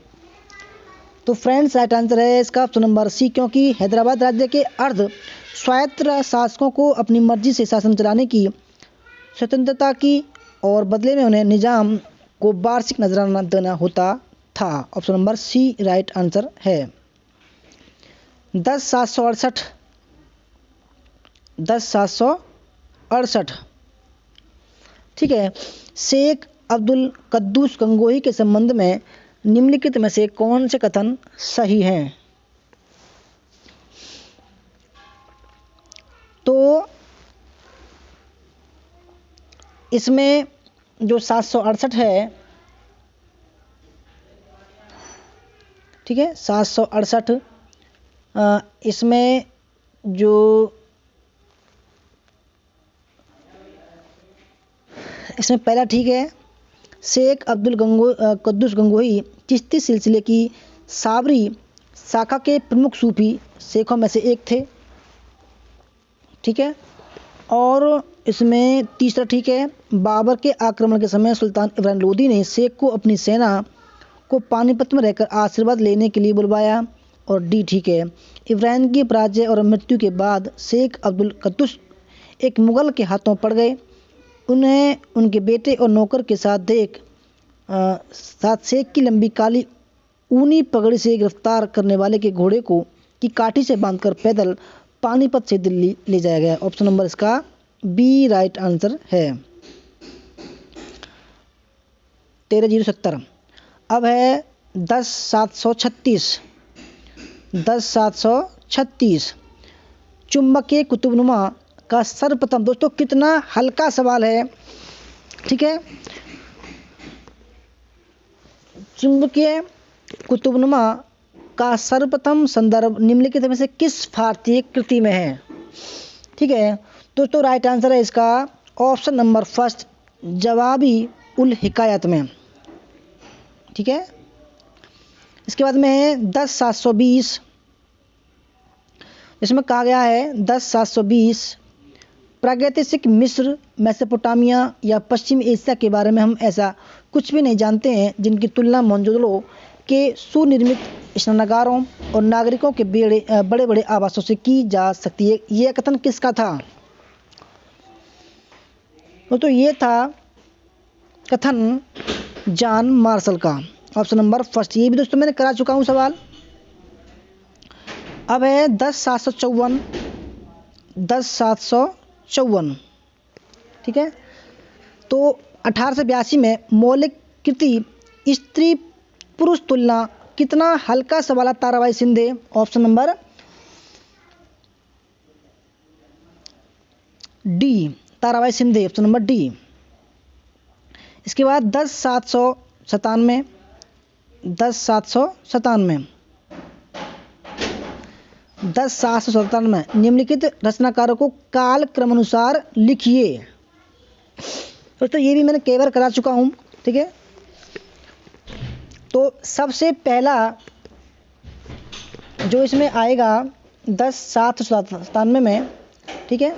तो फ्रेंड्स राइट आंसर है इसका ऑप्शन नंबर सी, क्योंकि हैदराबाद राज्य के अर्ध स्वायत्त शासकों को अपनी मर्जी से शासन चलाने की स्वतंत्रता की और बदले में उन्हें निजाम को वार्षिक नजराना देना होता था। Option number C right answer है। 10,768 ठीक है, शेख अब्दुल कद्दूस गंगोही के संबंध में निम्नलिखित में से कौन से कथन सही हैं। तो इसमें जो 768 है, ठीक है, 768 इसमें जो इसमें पहला ठीक है, शेख अब्दुल कद्दूस गंगोही चिश्ती सिलसिले की साबरी शाखा के प्रमुख सूफी शेखों में से एक थे। ठीक है, और इसमें तीसरा ठीक है, बाबर के आक्रमण के समय सुल्तान इब्राहिम लोदी ने शेख को अपनी सेना को पानीपत में रहकर आशीर्वाद लेने के लिए बुलवाया। और डी ठीक है, इब्राहिम की पराजय और मृत्यु के बाद शेख अब्दुल कद्दुस एक मुगल के हाथों पड़ गए। उन्हें उनके बेटे और नौकर के साथ शेख की लंबी काली ऊनी पगड़ी से गिरफ्तार करने वाले के घोड़े को की काठी से बांधकर पैदल पानीपत से दिल्ली ले जाया गया। ऑप्शन नंबर इसका बी राइट आंसर है। 13,070। अब है 10,736। चुंबकीय कुतुबनुमा का सर्वप्रथम, दोस्तों कितना हल्का सवाल है, ठीक है। चुंबकीय कुतुबनुमा का सर्वप्रथम संदर्भ निम्नलिखित में से किस भारतीय कृति में है, ठीक है। दोस्तों राइट आंसर है इसका ऑप्शन नंबर फर्स्ट, जवाबी उल हिकायत में, ठीक है। इसके बाद में है 10,720, इसमें कहा गया है 10,720 प्रागैतिहासिक मिस्र, मेसोपोटामिया या पश्चिम एशिया के बारे में हम ऐसा कुछ भी नहीं जानते हैं जिनकी तुलना मोहनजोदड़ो के सुनिर्मित स्नानागारों और नागरिकों के बड़े बड़े आवासों से की जा सकती है। यह कथन किसका था? तो ये था कथन जॉन मार्शल का। ऑप्शन नंबर फर्स्ट, ये भी दोस्तों मैंने करा चुका हूँ सवाल। अब है 10,754, ठीक है। तो 1882 में मौलिक कृति स्त्री पुरुष तुलना कितना हल्का सवाल है Tarabai Shinde. Option number D, Tarabai Shinde, option number D. इसके बाद 10,797, 10,797 निम्नलिखित रचनाकारों को काल क्रमानुसार लिखिए। दोस्तों ये भी मैंने कई बार करा चुका हूँ, ठीक है। तो सबसे पहला जो इसमें आएगा 10,797 में, ठीक है,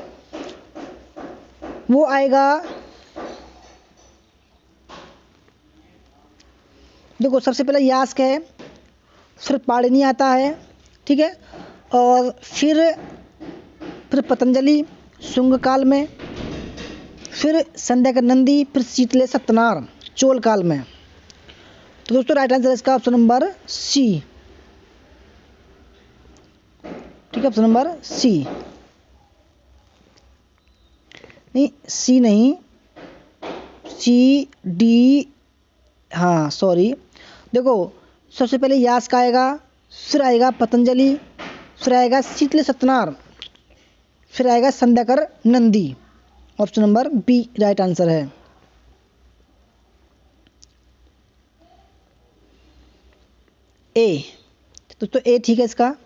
वो आएगा, देखो सबसे पहले यास्क है, फिर पाणिनि आता है, ठीक है, और फिर पतंजलि शुंग काल में, फिर संध्याकर नंदी, फिर शीतले सत्यनारायण चोल काल में। तो दोस्तों राइट आंसर इसका ऑप्शन नंबर सी, ठीक है, ऑप्शन नंबर सी, नहीं सी नहीं, सी डी, हाँ सॉरी। देखो सबसे पहले यास्क आएगा, फिर आएगा पतंजलि, फिर आएगा शीतले सत्यनारायण, फिर आएगा Sandhyakar Nandi. Option number B right answer है। ए, दोस्तों ए ठीक है इसका।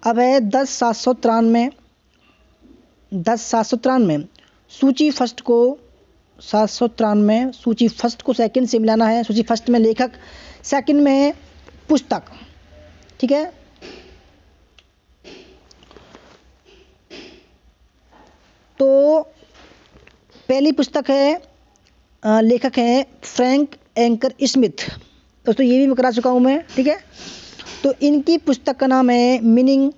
अब है 10,793 सूची फर्स्ट को 793 सूची फर्स्ट को सेकंड से मिलाना है। सूची फर्स्ट में लेखक, सेकंड में पुस्तक, ठीक है। तो पहली पुस्तक है, लेखक हैं फ्रैंक एंकर स्मिथ, दोस्तों ये भी मैं करा चुका हूँ मैं, ठीक है। तो इनकी पुस्तक का नाम है meaning,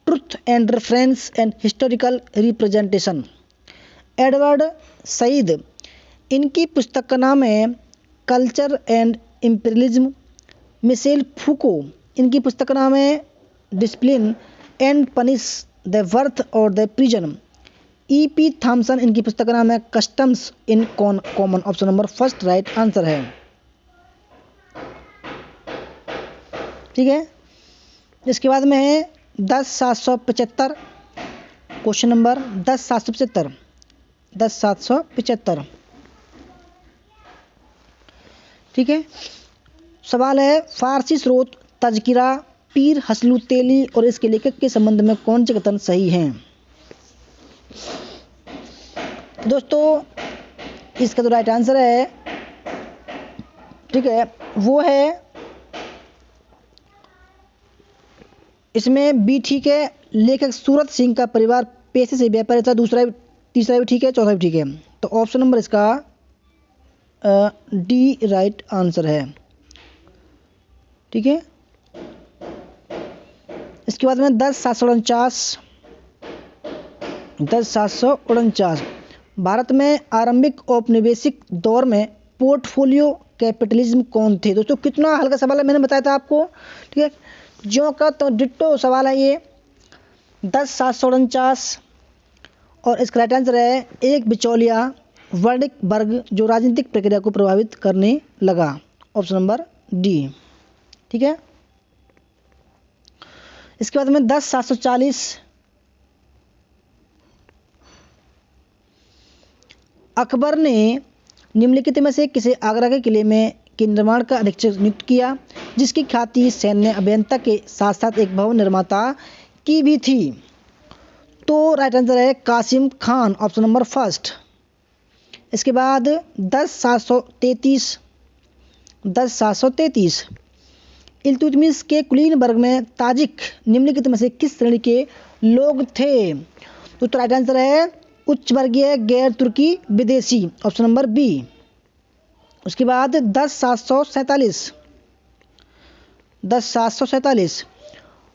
truth and reference and historical representation. Edward Said, इनकी पुस्तक का नाम है culture and imperialism. Michel Foucault, इनकी पुस्तक का नाम है discipline and punish the birth और द प्रिजन। E.P. थॉमसन, इनकी पुस्तक का नाम है customs in common. Option number first right answer है, ठीक है। इसके बाद में है 10,775, क्वेश्चन नंबर 10,775, ठीक है। सवाल है फारसी स्रोत तज़किरा पीर हसलू तेली और इसके लेखक के संबंध में कौन से कथन सही हैं। दोस्तों इसका जो राइट आंसर है, ठीक है, वो है इसमें बी ठीक है। लेखक सूरत सिंह का परिवार पेशे से व्यापारी था। दूसरा तीसरा भी ठीक है, चौथा भी ठीक है। तो ऑप्शन नंबर इसका डी राइट आंसर है। ठीक है, इसके बाद में 10,749 भारत में आरंभिक औपनिवेशिक दौर में पोर्टफोलियो कैपिटलिज्म कौन थे? दोस्तों कितना हल्का सवाल है, मैंने बताया था आपको। ठीक है, जो का तो डिट्टो सवाल है ये। 10,749 और इसका राइट आंसर है एक बिचौलिया वर्णिक वर्ग जो राजनीतिक प्रक्रिया को प्रभावित करने लगा, ऑप्शन नंबर डी। ठीक है, इसके बाद में 10,740 अकबर ने निम्नलिखित में से किसे आगरा के किले में के निर्माण का अधीक्षक नियुक्त किया, जिसकी ख्याति सैन्य अभियंता के साथ साथ एक भवन निर्माता की भी थी? तो राइट आंसर है Qasim Khan, option number first. इसके बाद 10,733 इल्तुतमिश के कुलीन वर्ग में ताजिक निम्नलिखित में से किस श्रेणी के लोग थे? तो राइट आंसर है उच्च वर्गीय गैर तुर्की विदेशी, ऑप्शन नंबर बी। उसके बाद 10,747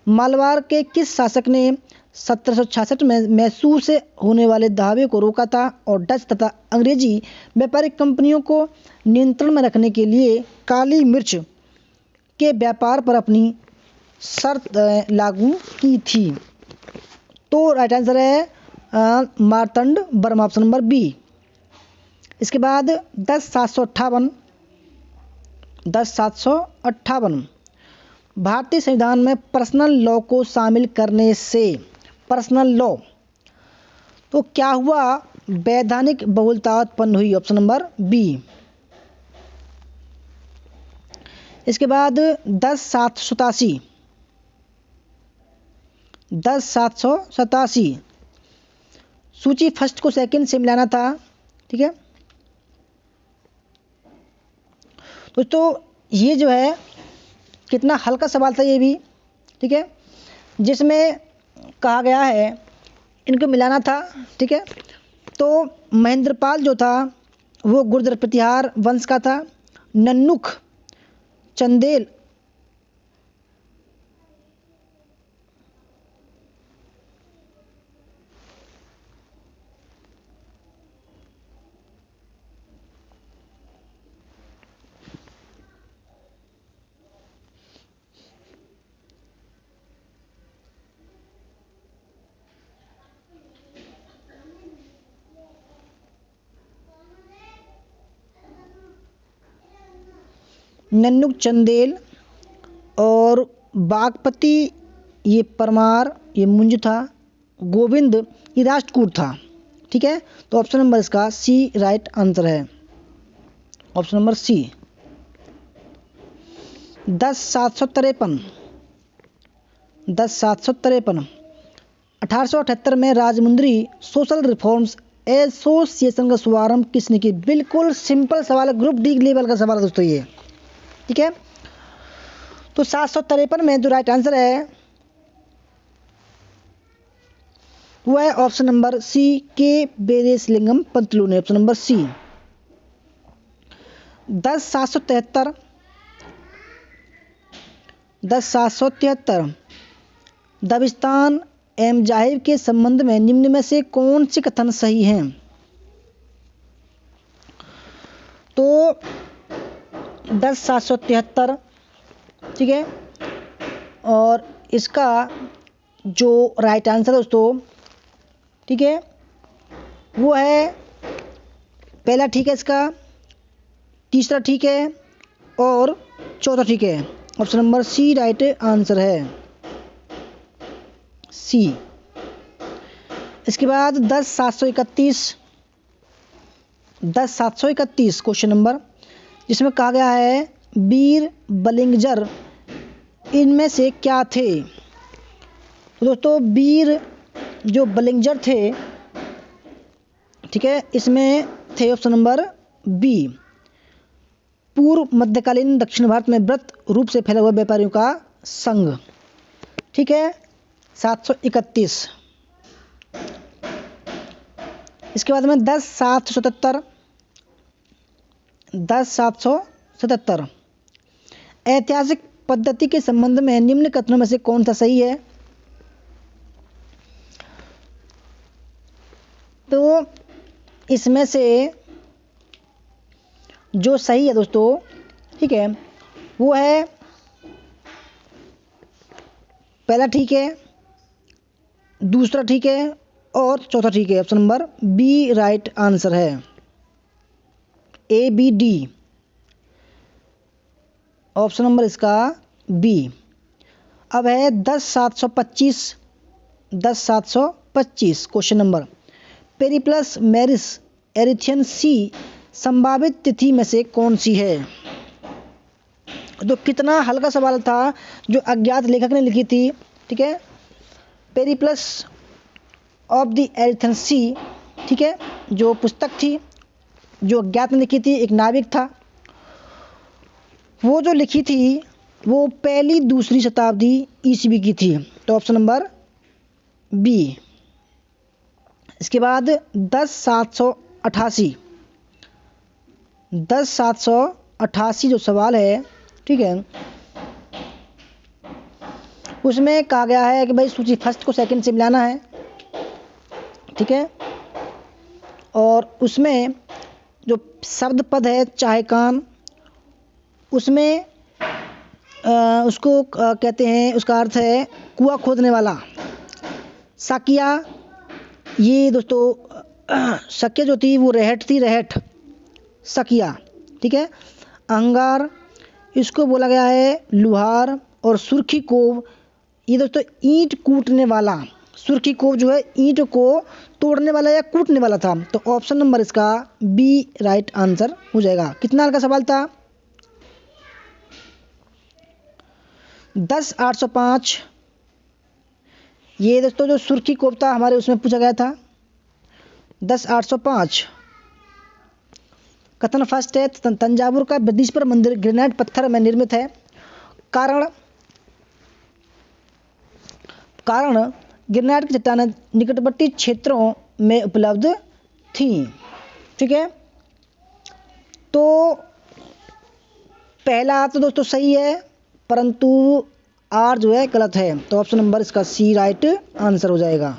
मालवार के किस शासक ने 1766 में मैसूर से होने वाले दावे को रोका था और डच तथा अंग्रेजी व्यापारिक कंपनियों को नियंत्रण में रखने के लिए काली मिर्च के व्यापार पर अपनी शर्त लागू की थी? तो राइट आंसर है Martanda Varma, option number B. इसके बाद 10,758 भारतीय संविधान में पर्सनल लॉ को शामिल करने से पर्सनल लॉ तो क्या हुआ? वैधानिक बहुलता उत्पन्न हुई, ऑप्शन नंबर बी। इसके बाद 10,787 सूची फर्स्ट को सेकंड से मिलाना था। ठीक है दोस्तों, ये जो है कितना हल्का सवाल था ये भी। ठीक है, जिसमें कहा गया है इनको मिलाना था। ठीक है, तो महेंद्रपाल जो था वो गुर्जर प्रतिहार वंश का था। नन्नुक चंदेल नन्नुक चंदेल और बागपति ये परमार ये मुंज था। गोविंद ये राष्ट्रकूट था। ठीक है, तो ऑप्शन नंबर इसका सी राइट आंसर है, ऑप्शन नंबर सी। 10,753 1878 में राजमुंद्री सोशल रिफॉर्म्स एसोसिएशन का शुभारंभ किसने की? बिल्कुल सिंपल सवाल है, ग्रुप डी लेवल का सवाल है दोस्तों ये। ठीक है, तो 753 में जो राइट आंसर है वो है ऑप्शन नंबर सी के बेरेसलिंगम पंतलू ने, ऑप्शन नंबर सी। 10,773 दबिस्तान एवं जाहिब के संबंध में निम्न में से कौन से कथन सही हैं? तो 10,773 ठीक है, और इसका जो राइट आंसर है दोस्तों, ठीक है, वो है पहला ठीक है, इसका तीसरा ठीक है और चौथा ठीक है। Option number C right answer है, सी। इसके बाद 10,731 क्वेश्चन नंबर, जिसमें कहा गया है वीर बलिंगजर इनमें से क्या थे? तो दोस्तों वीर जो बलिंगजर थे, ठीक है, इसमें थे ऑप्शन नंबर बी, पूर्व मध्यकालीन दक्षिण भारत में व्रत रूप से फैला हुआ व्यापारियों का संघ। ठीक है, 731। इसके बाद में 10,777 10,777 ऐतिहासिक पद्धति के संबंध में निम्न कथनों में से कौन सा सही है? तो इसमें से जो सही है दोस्तों, ठीक है, वो है पहला ठीक है, दूसरा ठीक है और चौथा ठीक है। Option number B right answer है, ABD ऑप्शन नंबर इसका बी। अब है 10,725 question number, Periplus Maris Erythraean Sea संभावित तिथि में से कौन सी है? तो कितना हल्का सवाल था जो अज्ञात लेखक ने लिखी थी, ठीक है, पेरिप्लस ऑफ द एरिथियन सी, ठीक है, जो पुस्तक थी जो अज्ञात ने लिखी थी, एक नाविक था, वो जो लिखी थी वो पहली दूसरी शताब्दी ईस्वी की थी। तो ऑप्शन नंबर बी। इसके बाद 10,788 जो सवाल है, ठीक है, उसमें कहा गया है कि भाई सूची फर्स्ट को सेकंड से मिलाना है, ठीक है, और उसमें जो शब्द पद है चाहे कान, उसमें उसको कहते हैं, उसका अर्थ है कुआं खोदने वाला। साकिया, ये दोस्तों सकिया जो थी वो रहट थी, रहट सकिया, ठीक है। अंगार, इसको बोला गया है लुहार। और सुर्खी कोव, ये दोस्तों ईंट कूटने वाला, सुर्खी कोव जो है ईंट को तोड़ने वाला या कूटने वाला था। तो ऑप्शन नंबर इसका बी राइट आंसर हो जाएगा। कितना हल्का सवाल था? 10,805। ये दोस्तों जो सुर्खी कोव था हमारे उसमें पूछा गया था। 10,805 कथन फर्स्ट है, तंजावुर का बृहदीश्वर मंदिर ग्रेनाइट पत्थर में निर्मित है। कारण ग्रेनाइट की चट्टानें निकटवर्ती क्षेत्रों में उपलब्ध थी, ठीक है। तो पहला तो दोस्तों सही है, परंतु आर जो है गलत है। तो ऑप्शन नंबर इसका सी राइट आंसर हो जाएगा,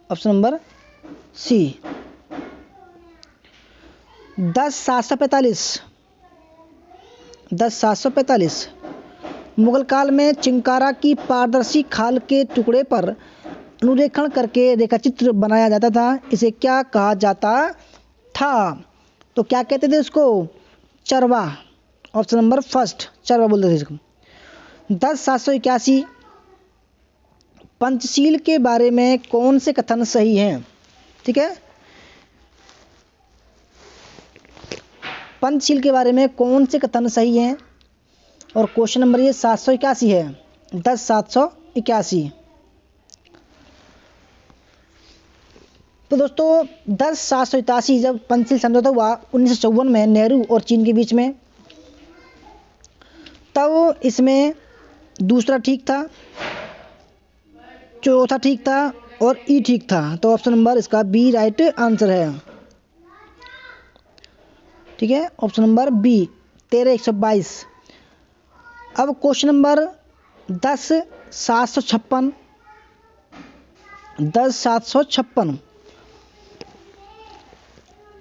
ऑप्शन नंबर सी। 10,745 मुगल काल में चिंकारा की पारदर्शी खाल के टुकड़े पर अनुरेखण करके रेखाचित्र बनाया जाता था। इसे क्या कहा जाता था? तो क्या कहते थे उसको? चरवा। ऑप्शन नंबर फर्स्ट, चरवा बोलते थे इसको। 10,781 पंचशील के बारे में कौन से कथन सही हैं? ठीक है, पंचशील के बारे में कौन से कथन सही हैं? और क्वेश्चन नंबर ये 781 है, 10,781। तो दोस्तों 10,781 जब पंचशील समझौता हुआ 1954 में नेहरू और चीन के बीच में, तब इसमें दूसरा ठीक था, चौथा ठीक था और ई ठीक था। तो ऑप्शन नंबर इसका बी राइट आंसर है, ठीक है, ऑप्शन नंबर बी 13,122। अब क्वेश्चन नंबर 10,756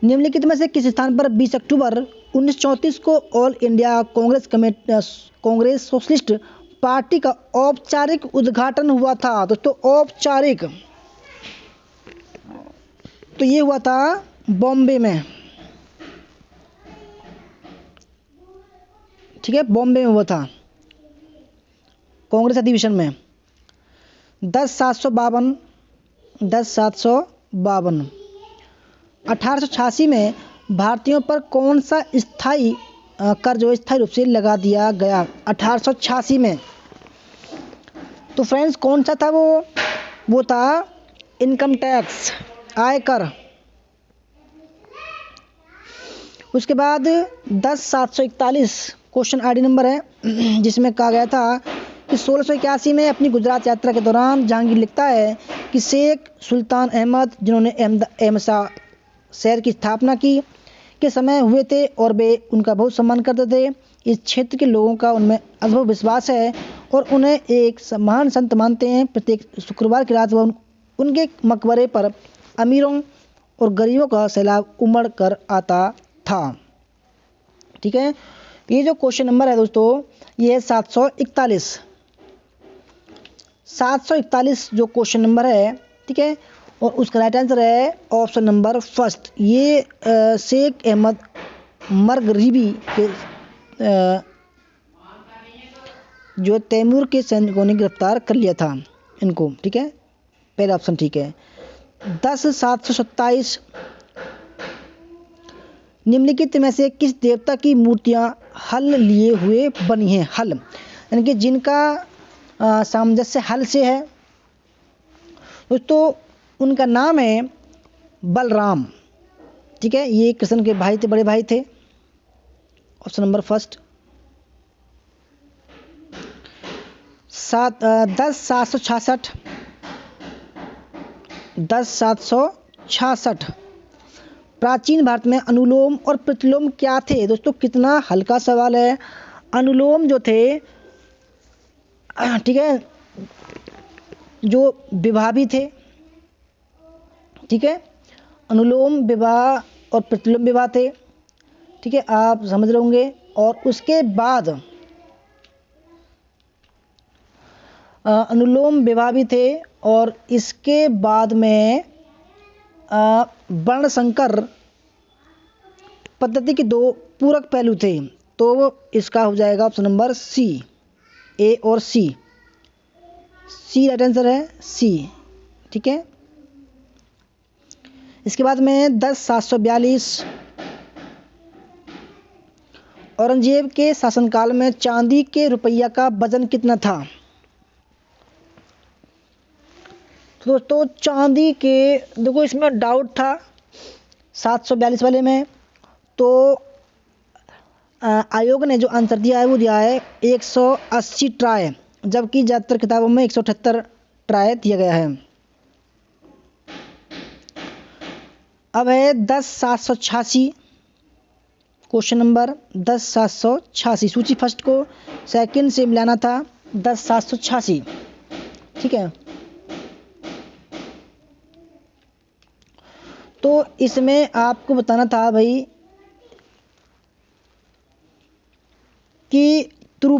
निम्नलिखित में से किस स्थान पर 20 अक्टूबर 1934 को all India Congress socialist party का औपचारिक उद्घाटन हुआ था? दोस्तों औपचारिक, तो ये हुआ था बॉम्बे में, ठीक है, बॉम्बे में हुआ था कांग्रेस अधिवेशन में। 10,752 1886 में भारतीयों पर कौन सा स्थायी कर जो स्थायी रूप से लगा दिया गया? 1886 में। तो फ्रेंड्स कौन सा था वो था इनकम टैक्स, आयकर। उसके बाद 10,741 क्वेश्चन आईडी नंबर है, जिसमें कहा गया था कि 1681 में अपनी गुजरात यात्रा के दौरान जहांगीर लिखता है कि शेख सुल्तान अहमद जिन्होंने अहमद शाह शहर की स्थापना की के समय हुए थे और वे उनका बहुत सम्मान करते थे। इस क्षेत्र के लोगों का उनमें अनुभव विश्वास है और उन्हें एक महान संत मानते हैं। प्रत्येक शुक्रवार की रात वह उनके मकबरे पर अमीरों और गरीबों का सैलाब उमड़ कर आता था। ठीक है, ये जो क्वेश्चन नंबर है दोस्तों, ये है 741 जो क्वेश्चन नंबर है। ठीक है, और उसका राइट आंसर है ऑप्शन नंबर फर्स्ट। ये शेख अहमद मरगरीबी के जो तैमूर के सैनिकों ने गिरफ्तार कर लिया था इनको। ठीक है, पहला ऑप्शन ठीक है। 10,727 निम्नलिखित में से किस देवता की मूर्तियां हल लिए हुए बनी हैं? हल यानी कि जिनका सामंजस्य हल से है दोस्तों, उनका नाम है बलराम। ठीक है, ये कृष्ण के भाई थे, बड़े भाई थे। Option number first. 10,766 प्राचीन भारत में अनुलोम और प्रतिलोम क्या थे? दोस्तों कितना हल्का सवाल है। अनुलोम जो थे, ठीक है, जो विवाह भी थे। ठीक है, अनुलोम विवाह और प्रतिलोम विवाह थे। ठीक है, आप समझ रहे होंगे। और उसके बाद अनुलोम विवाह भी थे और इसके बाद में वर्ण संकर पद्धति के दो पूरक पहलू थे। तो इसका हो जाएगा ऑप्शन नंबर सी, ए और सी। सी राइट आंसर है, सी। ठीक है, इसके बाद में 10,742 औरंगजेब के शासनकाल में चांदी के रुपया का वजन कितना था? तो दोस्तों चांदी के, देखो इसमें डाउट था 742 वाले में। तो आयोग ने जो आंसर दिया है वो दिया है 180 ट्राई, जबकि ज़्यादातर किताबों में 178 ट्राई दिया गया है। अब है 10,786 क्वेश्चन नंबर 10,786। सूची फर्स्ट को सेकंड से मिलाना था। 10,786। ठीक है, तो इसमें आपको बताना था भाई कि जो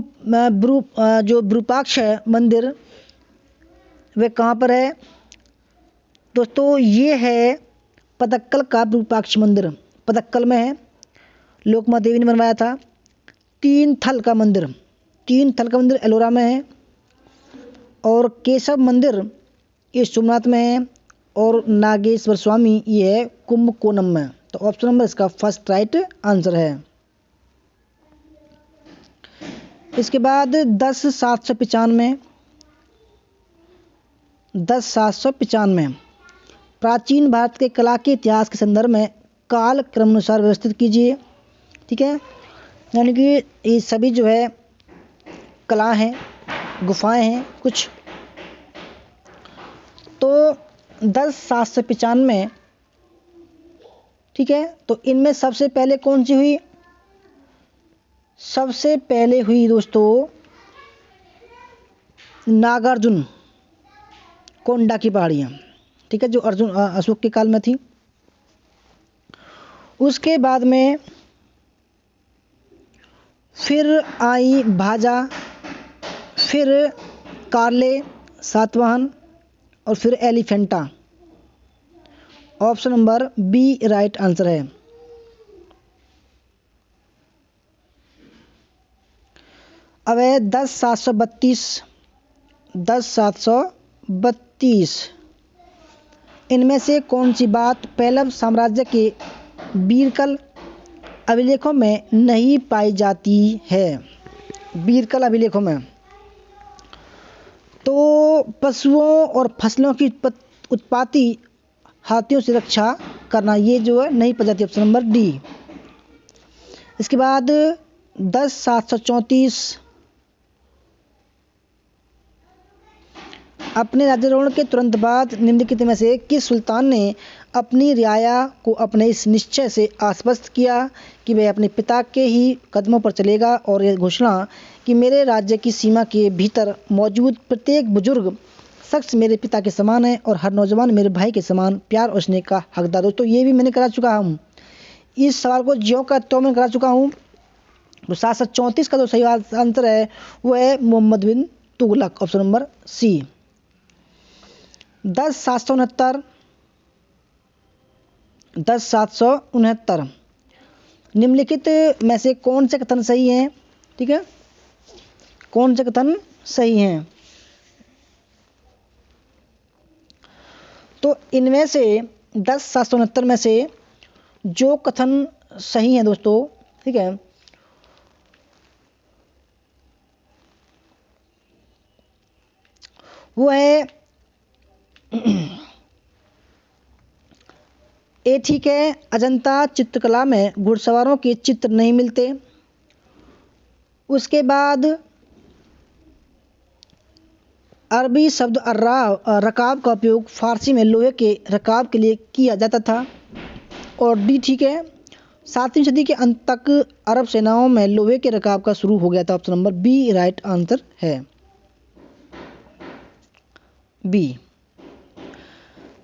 विरूपाक्ष है मंदिर वे कहाँ पर है? दोस्तों ये है पदक्कल का विरूपाक्ष मंदिर, पदक्कल में है। लोकमा देवी ने बनवाया था। 3 थल का मंदिर एलोरा में है। और केशव मंदिर ये सोमनाथ में है। और नागेश्वर स्वामी ये है कुंभकोणम में। तो ऑप्शन नंबर इसका फर्स्ट राइट आंसर है। इसके बाद 10,795 प्राचीन भारत के कला के इतिहास के संदर्भ में काल क्रमानुसार व्यवस्थित कीजिए। ठीक है, यानी कि ये सभी जो है कला हैं, गुफाएं हैं कुछ। तो 10,795, ठीक है, तो इनमें सबसे पहले कौन सी हुई? सबसे पहले हुई दोस्तों नागार्जुन कोंडा की पहाड़ियाँ। ठीक है, जो अशोक के काल में थी। उसके बाद में फिर आई भाजा, फिर कार्ले, सातवाहन और फिर Elephanta. Option number B right answer है। अब है 10,732 इनमें से कौन सी बात पल्लव साम्राज्य के बीरकल अभिलेखों में नहीं पाई जाती है? बीरकल अभिलेखों में तो पशुओं और फसलों की उत्पत्ति, हाथियों से रक्षा करना, ये जो है नहीं पाई जाती। Option number D. इसके बाद 10,734 अपने राज्यारोहण के तुरंत बाद निम्नलिखित में से किस सुल्तान ने अपनी रियाया को अपने इस निश्चय से आश्वस्त किया कि वह अपने पिता के ही कदमों पर चलेगा, और यह घोषणा कि मेरे राज्य की सीमा के भीतर मौजूद प्रत्येक बुजुर्ग शख्स मेरे पिता के समान है और हर नौजवान मेरे भाई के समान प्यार और स्नेह का हकदार। दोस्तों ये भी मैंने करा चुका हूँ, इस सवाल को ज्यों का त्यों मैं करा चुका हूँ। तो 734 का जो सही आंसर है वो है मोहम्मद बिन तुगलक, ऑप्शन नंबर सी। 10,769 निम्नलिखित में से कौन से कथन सही हैं? ठीक है, कौन से कथन सही हैं? तो इनमें से 10,769 में से जो कथन सही हैं दोस्तों, ठीक है, वो है ए ठीक है, अजंता चित्रकला में घुड़सवारों के चित्र नहीं मिलते। उसके बाद अरबी शब्द रकाब का उपयोग फारसी में लोहे के रकाब के लिए किया जाता था। और डी ठीक है, 7वीं सदी के अंत तक अरब सेनाओं में लोहे के रकाब का शुरू हो गया था। Option number B right answer है, बी।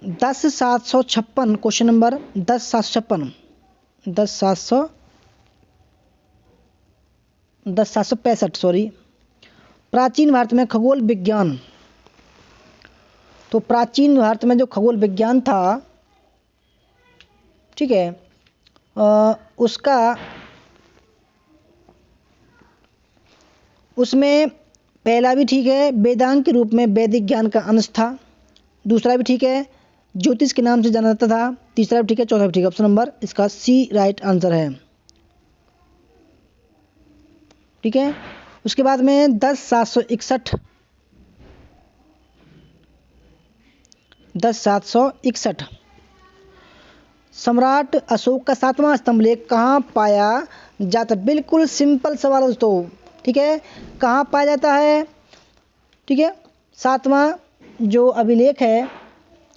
10,756 question number 10,765 sorry. प्राचीन भारत में खगोल विज्ञान, तो प्राचीन भारत में जो खगोल विज्ञान था, ठीक है, उसमें पहला भी ठीक है, वेदांग के रूप में वैदिक ज्ञान का अंश था। दूसरा भी ठीक है, ज्योतिष के नाम से जाना जाता था। तीसरा भी ठीक है, चौथा भी ठीक है। ऑप्शन नंबर इसका सी राइट आंसर है, ठीक है। उसके बाद में 10,761 सम्राट अशोक का 7वां स्तंभ लेख कहाँ पाया जाता? बिल्कुल सिंपल सवाल है दोस्तों, ठीक है, कहाँ पाया जाता है? ठीक है, 7वां जो अभिलेख है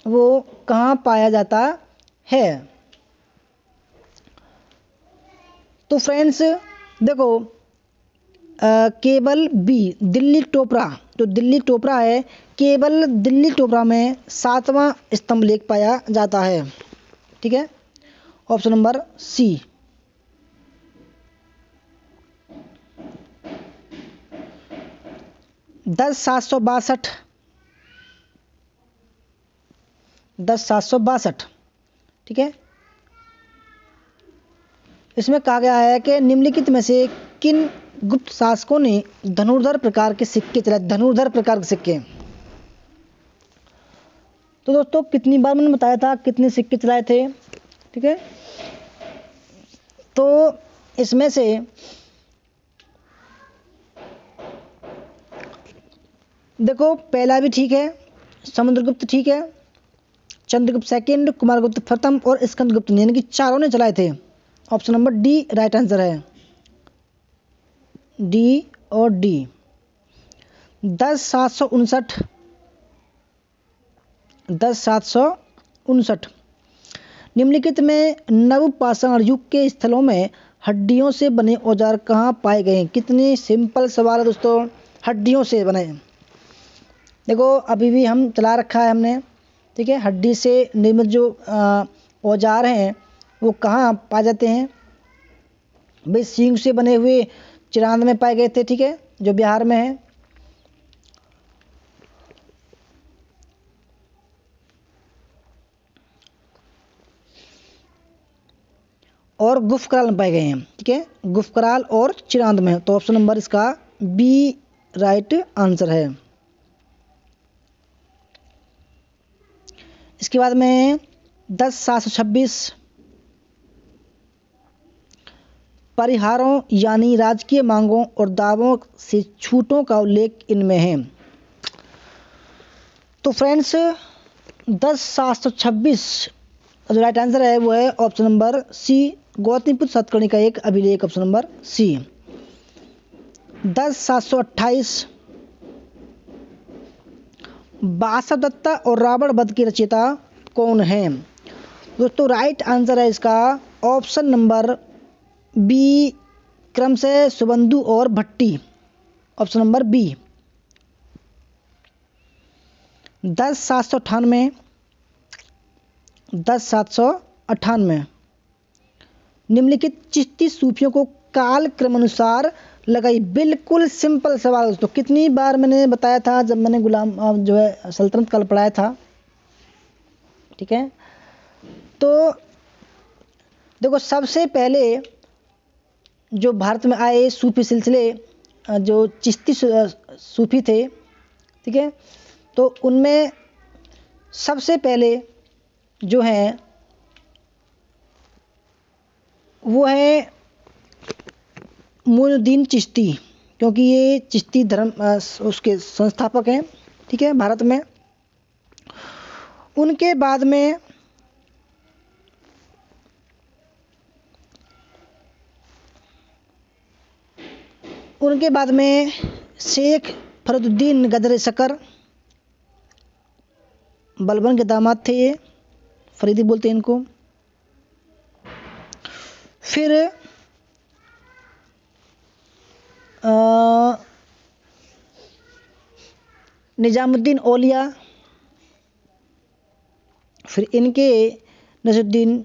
वो कहाँ पाया जाता है? तो फ्रेंड्स देखो, केवल बी दिल्ली टोपरा, तो दिल्ली टोपरा है, केवल दिल्ली टोपरा में 7वां स्तंभ लेख पाया जाता है, ठीक है। ऑप्शन नंबर सी। 10,762 ठीक है। इसमें कहा गया है कि निम्नलिखित में से किन गुप्त शासकों ने धनुर्धर प्रकार के सिक्के चलाए? धनुर्धर प्रकार के सिक्के, तो दोस्तों कितनी बार मैंने बताया था कितने सिक्के चलाए थे, ठीक है। तो इसमें से देखो पहला भी ठीक है, समुद्रगुप्त ठीक है, चंद्रगुप्त सेकंड, कुमारगुप्त प्रथम और स्कंदगुप्त ने, यानी कि चारों ने चलाए थे। Option number D right answer है, डी और डी। 10,759 निम्नलिखित में नवपाषाण युग के स्थलों में हड्डियों से बने औजार कहाँ पाए गए? कितने सिंपल सवाल है दोस्तों, हड्डियों से बने। देखो अभी भी हम चला रखा है हमने, ठीक है। हड्डी से निर्मित जो औजार हैं वो कहाँ पाए जाते हैं? भाई सींग से बने हुए चिरांद में पाए गए थे, ठीक है, जो बिहार में है। और गुफकराल में पाए गए हैं, ठीक है, गुफकराल और चिरांद में। तो ऑप्शन नंबर इसका बी राइट आंसर है। इसके बाद में 10,726 परिहारों यानी राजकीय मांगों और दावों से छूटों का उल्लेख इनमें है। तो फ्रेंड्स 10,726 जो राइट आंसर है वो है option number C, Gautamiputra Satakarni का एक अभिलेख, ऑप्शन नंबर सी। 10,728 वासवदत्ता और रावण वध की रचयिता कौन है? दोस्तों राइट आंसर है इसका ऑप्शन नंबर बी, क्रमशः सुबंधु और भट्टी। Option number B. 10,798 10,798 निम्नलिखित चिश्ती सूफियों को काल क्रमानुसार लगाई। बिल्कुल सिंपल सवाल दोस्तों, कितनी बार मैंने बताया था जब मैंने गुलाम जो है सल्तनत काल पढ़ाया था। ठीक है, तो देखो सबसे पहले जो भारत में आए सूफी सिलसिले, जो चिश्ती सूफी थे, ठीक है, तो उनमें सबसे पहले जो है वो है मोइनुद्दीन चिश्ती, क्योंकि ये चिश्ती धर्म उसके संस्थापक हैं। ठीक है, भारत में। उनके बाद में शेख फरीदुद्दीन गदर शकर, बलबन के दामाद थे ये, फरीदी बोलते हैं इनको। फिर निजामुद्दीन औलिया, फिर इनके नजरुद्दीन।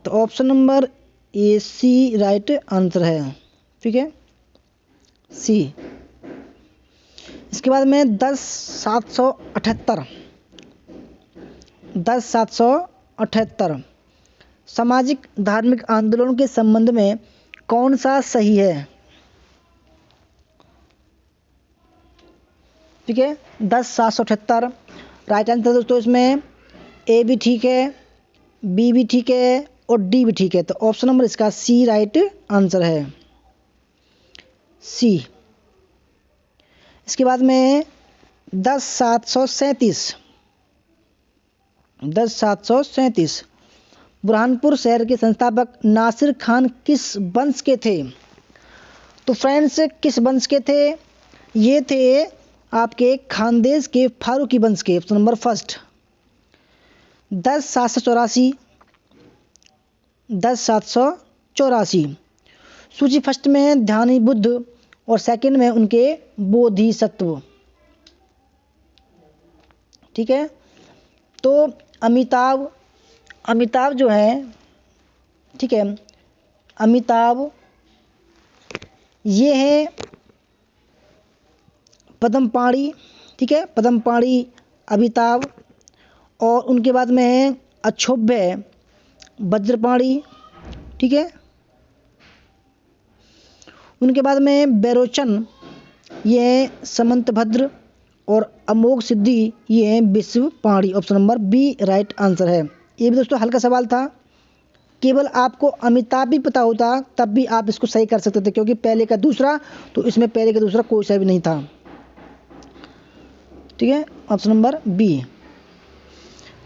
तो option number A C right answer है। ठीक है, सी। इसके बाद में 10,778 सामाजिक धार्मिक आंदोलन के संबंध में कौन सा सही है? ठीक है, 10,778 राइट आंसर दोस्तों। इसमें ए भी ठीक है, बी भी ठीक है और डी भी ठीक है। तो ऑप्शन नंबर इसका सी राइट आंसर है, सी। इसके बाद में 10,737 बुरहानपुर शहर के संस्थापक नासिर खान किस वंश के थे? तो फ्रेंड्स किस वंश के थे? ये थे आपके खानदेश के फारूकी वंश के। Option number first. 10,784 सूची फर्स्ट में ध्यानी बुद्ध और सेकंड में उनके बोधिसत्व। ठीक है, तो अमिताभ जो है, ठीक है, अमिताभ ये है पद्मपाणि। ठीक है, पद्मपाणि अमिताभ। और उनके बाद में है अक्षोभ्य वज्रपाणि। ठीक है, उनके बाद में बैरोचन ये है समंतभद्र और अमोघ सिद्धि ये है Vishvapani. Option number B right answer है। ये भी दोस्तों हल्का सवाल था, केवल आपको अमिताभ भी पता होता तब भी आप इसको सही कर सकते थे, क्योंकि पहले का दूसरा, तो इसमें पहले का दूसरा कोई सा भी नहीं था। ठीक है, option number B.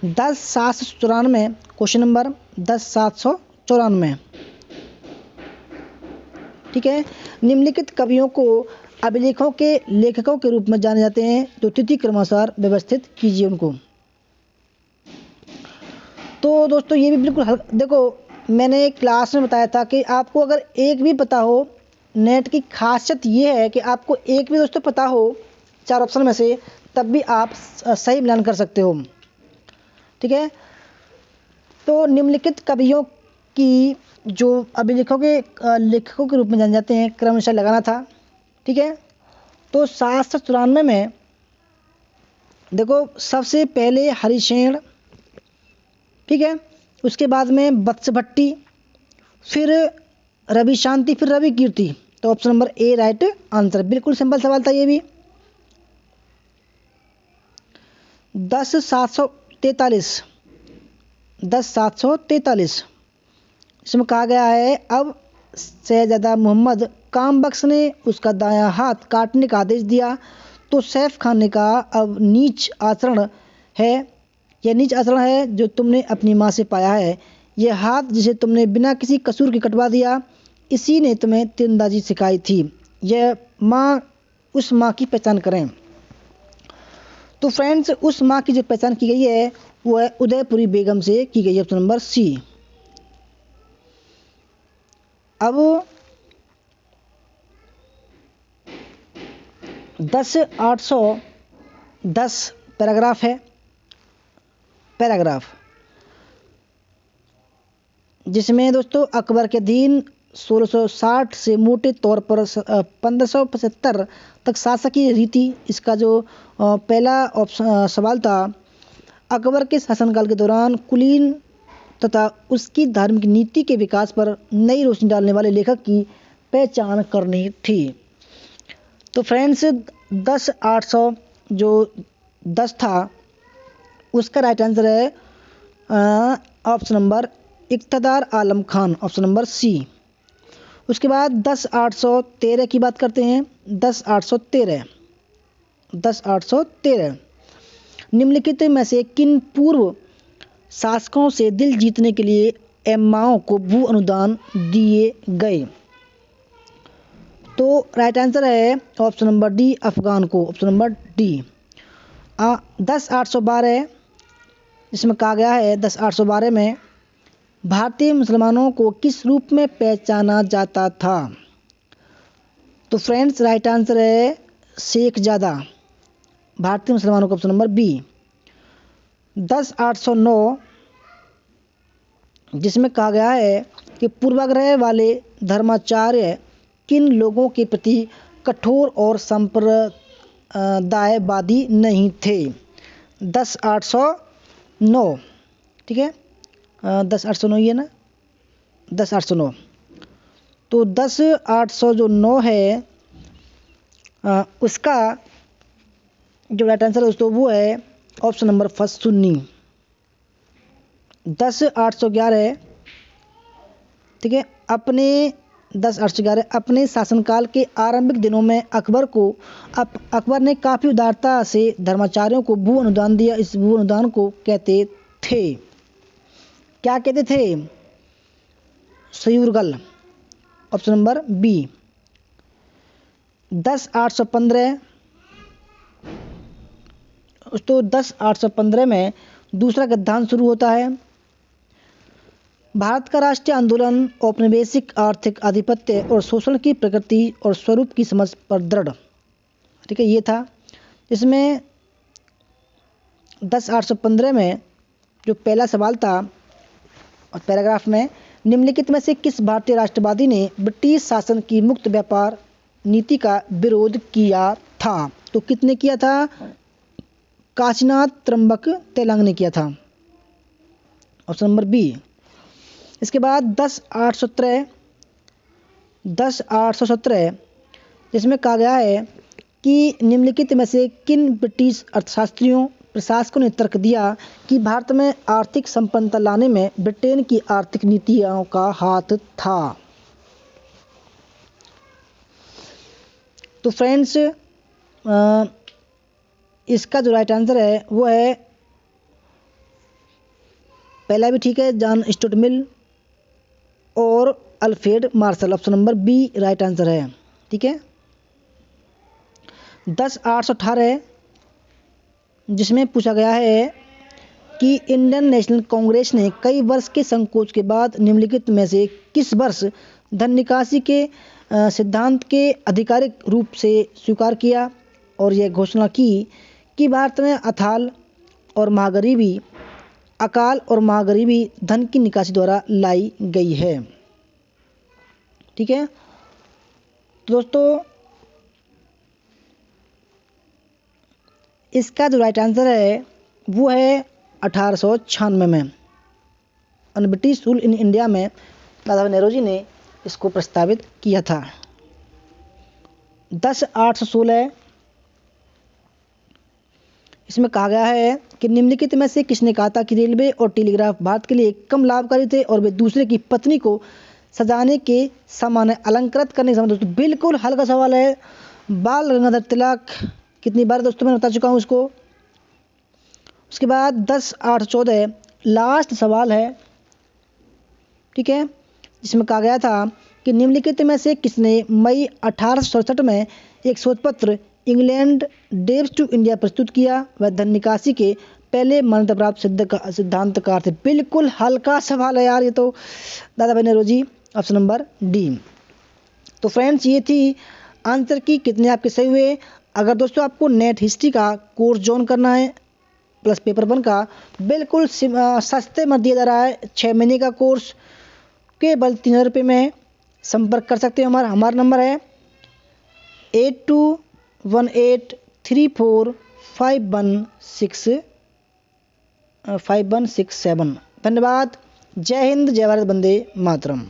10,794 question number 10,794। ठीक है, निम्नलिखित कवियों को अभिलेखों के लेखकों के रूप में जाने जाते हैं, तो तिथि क्रमानुसार व्यवस्थित कीजिए उनको। तो दोस्तों ये भी बिल्कुल देखो मैंने क्लास में बताया था कि आपको अगर एक भी पता हो, नेट की खासियत ये है कि आपको एक भी दोस्तों पता हो 4 ऑप्शन में से, तब भी आप सही मिलान कर सकते हो। ठीक है, तो निम्नलिखित कवियों की जो अभिलेखों के लेखकों के रूप में जाने जाते हैं क्रमशः लगाना था। ठीक है, तो 794 में देखो सबसे पहले हरिशेन। ठीक है, उसके बाद में वत्स भट्टी, फिर रवि शांति, फिर रवि कीर्ति। तो ऑप्शन नंबर ए राइट आंसर। बिल्कुल सिंपल सवाल था ये भी। 10,743 इसमें कहा गया है, अब शहजादा मोहम्मद कामबख्श ने उसका दायां हाथ काटने का आदेश दिया, तो सैफ खान ने कहा अब नीच आचरण है, यह नीच आचरण है जो तुमने अपनी माँ से पाया है। यह हाथ जिसे तुमने बिना किसी कसूर के कटवा दिया, इसी ने तुम्हें तीरंदाजी सिखाई थी। यह माँ, उस माँ की पहचान करें। तो फ्रेंड्स उस माँ की जो पहचान की गई है वो है उदयपुरी बेगम से की गई है, ऑप्शन नंबर सी। अब 10,810 पैराग्राफ है, पैराग्राफ जिसमें दोस्तों अकबर के दिन 1660 से मोटे तौर पर 1575 तक शासकीय रीति, इसका जो पहला ऑप्शन सवाल था, अकबर के शासनकाल के दौरान कुलीन तथा उसकी धार्मिक नीति के विकास पर नई रोशनी डालने वाले लेखक की पहचान करनी थी। तो फ्रेंड्स 10,800 जो 10 था उसका राइट आंसर है ऑप्शन नंबर इक़्तिदार आलम खान, ऑप्शन नंबर सी। उसके बाद 10,813 की बात करते हैं। 10,813 निम्नलिखित में से किन पूर्व शासकों से दिल जीतने के लिए एम्माओं को भू अनुदान दिए गए? तो राइट आंसर है ऑप्शन नंबर डी, अफगान को, ऑप्शन नंबर डी। 10,812 इसमें कहा गया है 10,812 में भारतीय मुसलमानों को किस रूप में पहचाना जाता था? तो फ्रेंड्स राइट आंसर है शेख ज़ादा, भारतीय मुसलमानों का, ऑप्शन नंबर बी। 10,809 जिसमें कहा गया है कि पूर्वाग्रह वाले धर्माचार्य किन लोगों के प्रति कठोर और संप्रदायवादी नहीं थे? 10,809, ठीक है, 10,809 ये ना, 10,809। तो 10,809 है उसका जो राइट आंसर है दोस्तों वो है ऑप्शन नंबर फर्स्ट सुन्नी। 10,811, ठीक है, 10,811 अपने शासनकाल के आरंभिक दिनों में अकबर ने काफ़ी उदारता से धर्माचार्यों को भू अनुदान दिया। इस भू अनुदान को कहते थे, क्या कहते थे? सयूरगल, ऑप्शन नंबर बी। 10,815 तो 10,815 में दूसरा गद्दान शुरू होता है। भारत का राष्ट्रीय आंदोलन औपनिवेशिक आर्थिक आधिपत्य और शोषण की प्रकृति और स्वरूप की समझ पर दृढ़, ठीक है, ये था। इसमें 10,815 में जो पहला सवाल था और पैराग्राफ में निम्नलिखित में से किस भारतीय राष्ट्रवादी ने ब्रिटिश शासन की मुक्त व्यापार नीति का विरोध किया था? तो किसने किया था? काशीनाथ त्र्यंबक तेलंग ने किया था, ऑप्शन नंबर बी। इसके बाद 10,817 जिसमें कहा गया है कि निम्नलिखित में से किन ब्रिटिश अर्थशास्त्रियों प्रशासकों ने तर्क दिया कि भारत में आर्थिक संपन्नता लाने में ब्रिटेन की आर्थिक नीतियों का हाथ था? तो फ्रेंड्स इसका जो राइट आंसर है वो है पहला भी ठीक है, जॉन स्टुअर्ट मिल और Alfred Marshall, option number B right answer है, ठीक है। 10,818 जिसमें पूछा गया है कि इंडियन नेशनल कांग्रेस ने कई वर्ष के संकोच के बाद निम्नलिखित में से किस वर्ष धन निकासी के सिद्धांत के आधिकारिक रूप से स्वीकार किया और यह घोषणा की कि भारत में अकाल और महागरीबी धन की निकासी द्वारा लाई गई है, ठीक है। तो दोस्तों इसका जो राइट आंसर है वो है 1896 में और ब्रिटिश रूल इन इंडिया में दादा नेहरू जी ने इसको प्रस्तावित किया था। 10,816 इसमें कहा गया है कि निम्नलिखित में से किसने कहा था कि रेलवे और टेलीग्राफ भारत के लिए कम लाभकारी थे और वे दूसरे की पत्नी को सजाने के सामान्य अलंकृत करने के समान। दोस्तों बिल्कुल हल्का सवाल है। बाल गंगाधर तिलक कितनी बार दोस्तों मैंने बता चुका हूँ इसको। उसके बाद 10,814 लास्ट सवाल है, ठीक है, जिसमें कहा गया था कि निम्नलिखित में से किसने मई 1867 में एक शोध पत्र इंग्लैंड डेब्स टू इंडिया प्रस्तुत किया? वह धन निकासी के पहले मान्यता प्राप्त सिद्धांतकार थे। बिल्कुल हल्का सवाल है यार ये तो, दादा भाई नौरोजी, ऑप्शन नंबर डी। तो फ्रेंड्स ये थी आंसर की कितने आपके सही हुए। अगर दोस्तों आपको नेट हिस्ट्री का कोर्स ज्वाइन करना है प्लस पेपर 1 का, बिल्कुल सस्ते में दिया जा रहा है, 6 महीने का कोर्स केवल 3,000 रुपये में। संपर्क कर सकते हैं। हमारा नंबर है 8218345167। धन्यवाद। जय हिंद, जय भारत, वंदे मातरम।